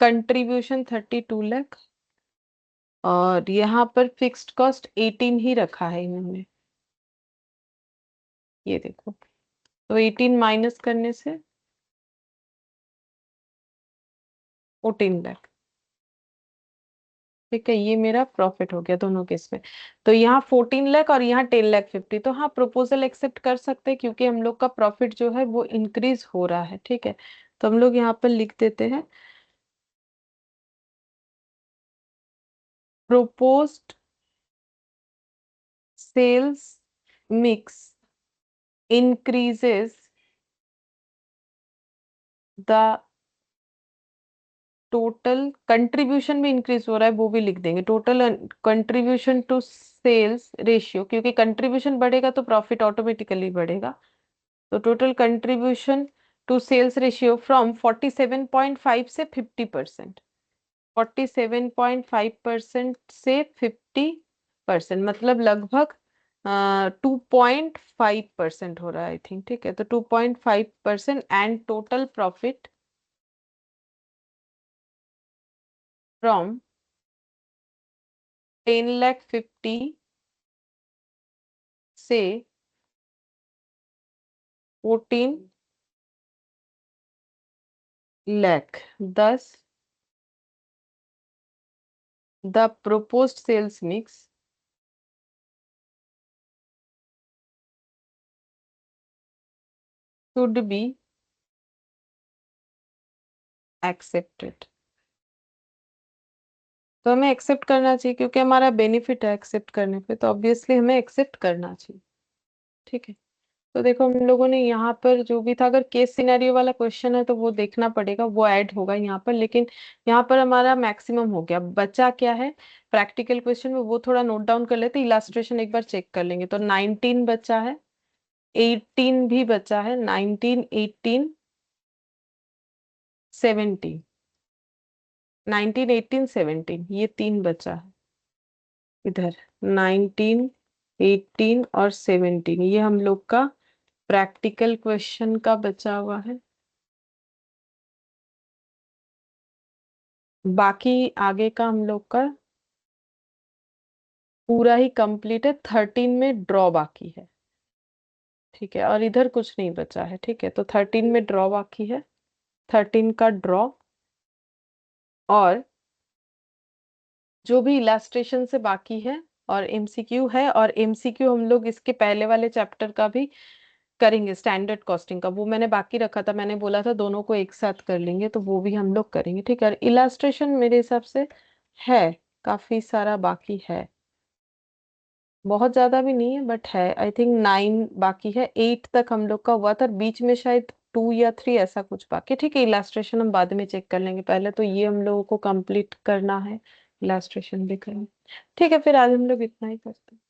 कंट्रीब्यूशन 32 लाख, और यहाँ पर फिक्स्ड कॉस्ट 18 ही रखा है इन्होंने, ये देखो। तो 18 माइनस करने से 14 लाख। ठीक है, ये मेरा प्रॉफिट हो गया दोनों केस में। तो यहाँ 14 लाख और यहाँ 10,50,000, तो हाँ प्रपोजल एक्सेप्ट कर सकते हैं, क्योंकि हम लोग का प्रॉफिट जो है वो इंक्रीज हो रहा है। ठीक है, तो हम लोग यहाँ पर लिख देते हैं proposed sales mix increases the total contribution भी इंक्रीज हो रहा है, वो भी लिख देंगे, total contribution to sales ratio, क्योंकि कंट्रीब्यूशन बढ़ेगा तो प्रॉफिट ऑटोमेटिकली बढ़ेगा। तो total contribution to sales ratio from 47.5 से 50%, 47.5% से 50%, मतलब लगभग 2.5% हो रहा है आई थिंक। ठीक है, तो 2.5% एंड टोटल प्रॉफिट फ्रॉम 10,50,000 से 14 lakh, thus the proposed sales mix should be accepted। तो हमें एक्सेप्ट करना चाहिए, क्योंकि हमारा बेनिफिट है एक्सेप्ट करने पे, तो ऑब्वियसली हमें एक्सेप्ट करना चाहिए। ठीक है, तो देखो हम लोगों ने यहाँ पर जो भी था, अगर केस सिनेरियो वाला क्वेश्चन है तो वो देखना पड़ेगा, वो ऐड होगा यहाँ पर, लेकिन यहाँ पर हमारा मैक्सिमम हो गया। बचा क्या है प्रैक्टिकल क्वेश्चन में, वो थोड़ा नोट डाउन कर लेते, इलास्ट्रेशन एक बार चेक कर लेंगे। तो 19 बचा है, 18 भी बचा है, 19, 18, 17, 19, 18, 17, ये 3 बचा है इधर। 19, 18 और 17 ये हम लोग का प्रैक्टिकल क्वेश्चन का बचा हुआ है। बाकी आगे का हम लोग का पूरा ही कंप्लीट है। 13 में ड्रॉ बाकी है, ठीक है, और इधर कुछ नहीं बचा है, ठीक है। तो 13 में ड्रॉ बाकी है, 13 का ड्रॉ, और जो भी इलास्ट्रेशन से बाकी है, और एमसीक्यू है। और एमसीक्यू हम लोग इसके पहले वाले चैप्टर का भी करेंगे, स्टैंडर्ड कॉस्टिंग का, वो मैंने बाकी रखा था। मैंने बोला था दोनों को एक साथ कर लेंगे, तो वो भी हम लोग करेंगे, ठीक है। इलास्ट्रेशन मेरे हिसाब से है, काफी सारा बाकी है, बहुत ज्यादा भी नहीं है बट है। आई थिंक 9 बाकी है, 8 तक हम लोग का हुआ था, बीच में शायद 2 या 3 ऐसा कुछ बाकी, ठीक है। इलास्ट्रेशन हम बाद में चेक कर लेंगे, पहले तो ये हम लोगों को कंप्लीट करना है, इलास्ट्रेशन भी करेंगे, ठीक है। फिर आज हम लोग इतना ही करते हैं।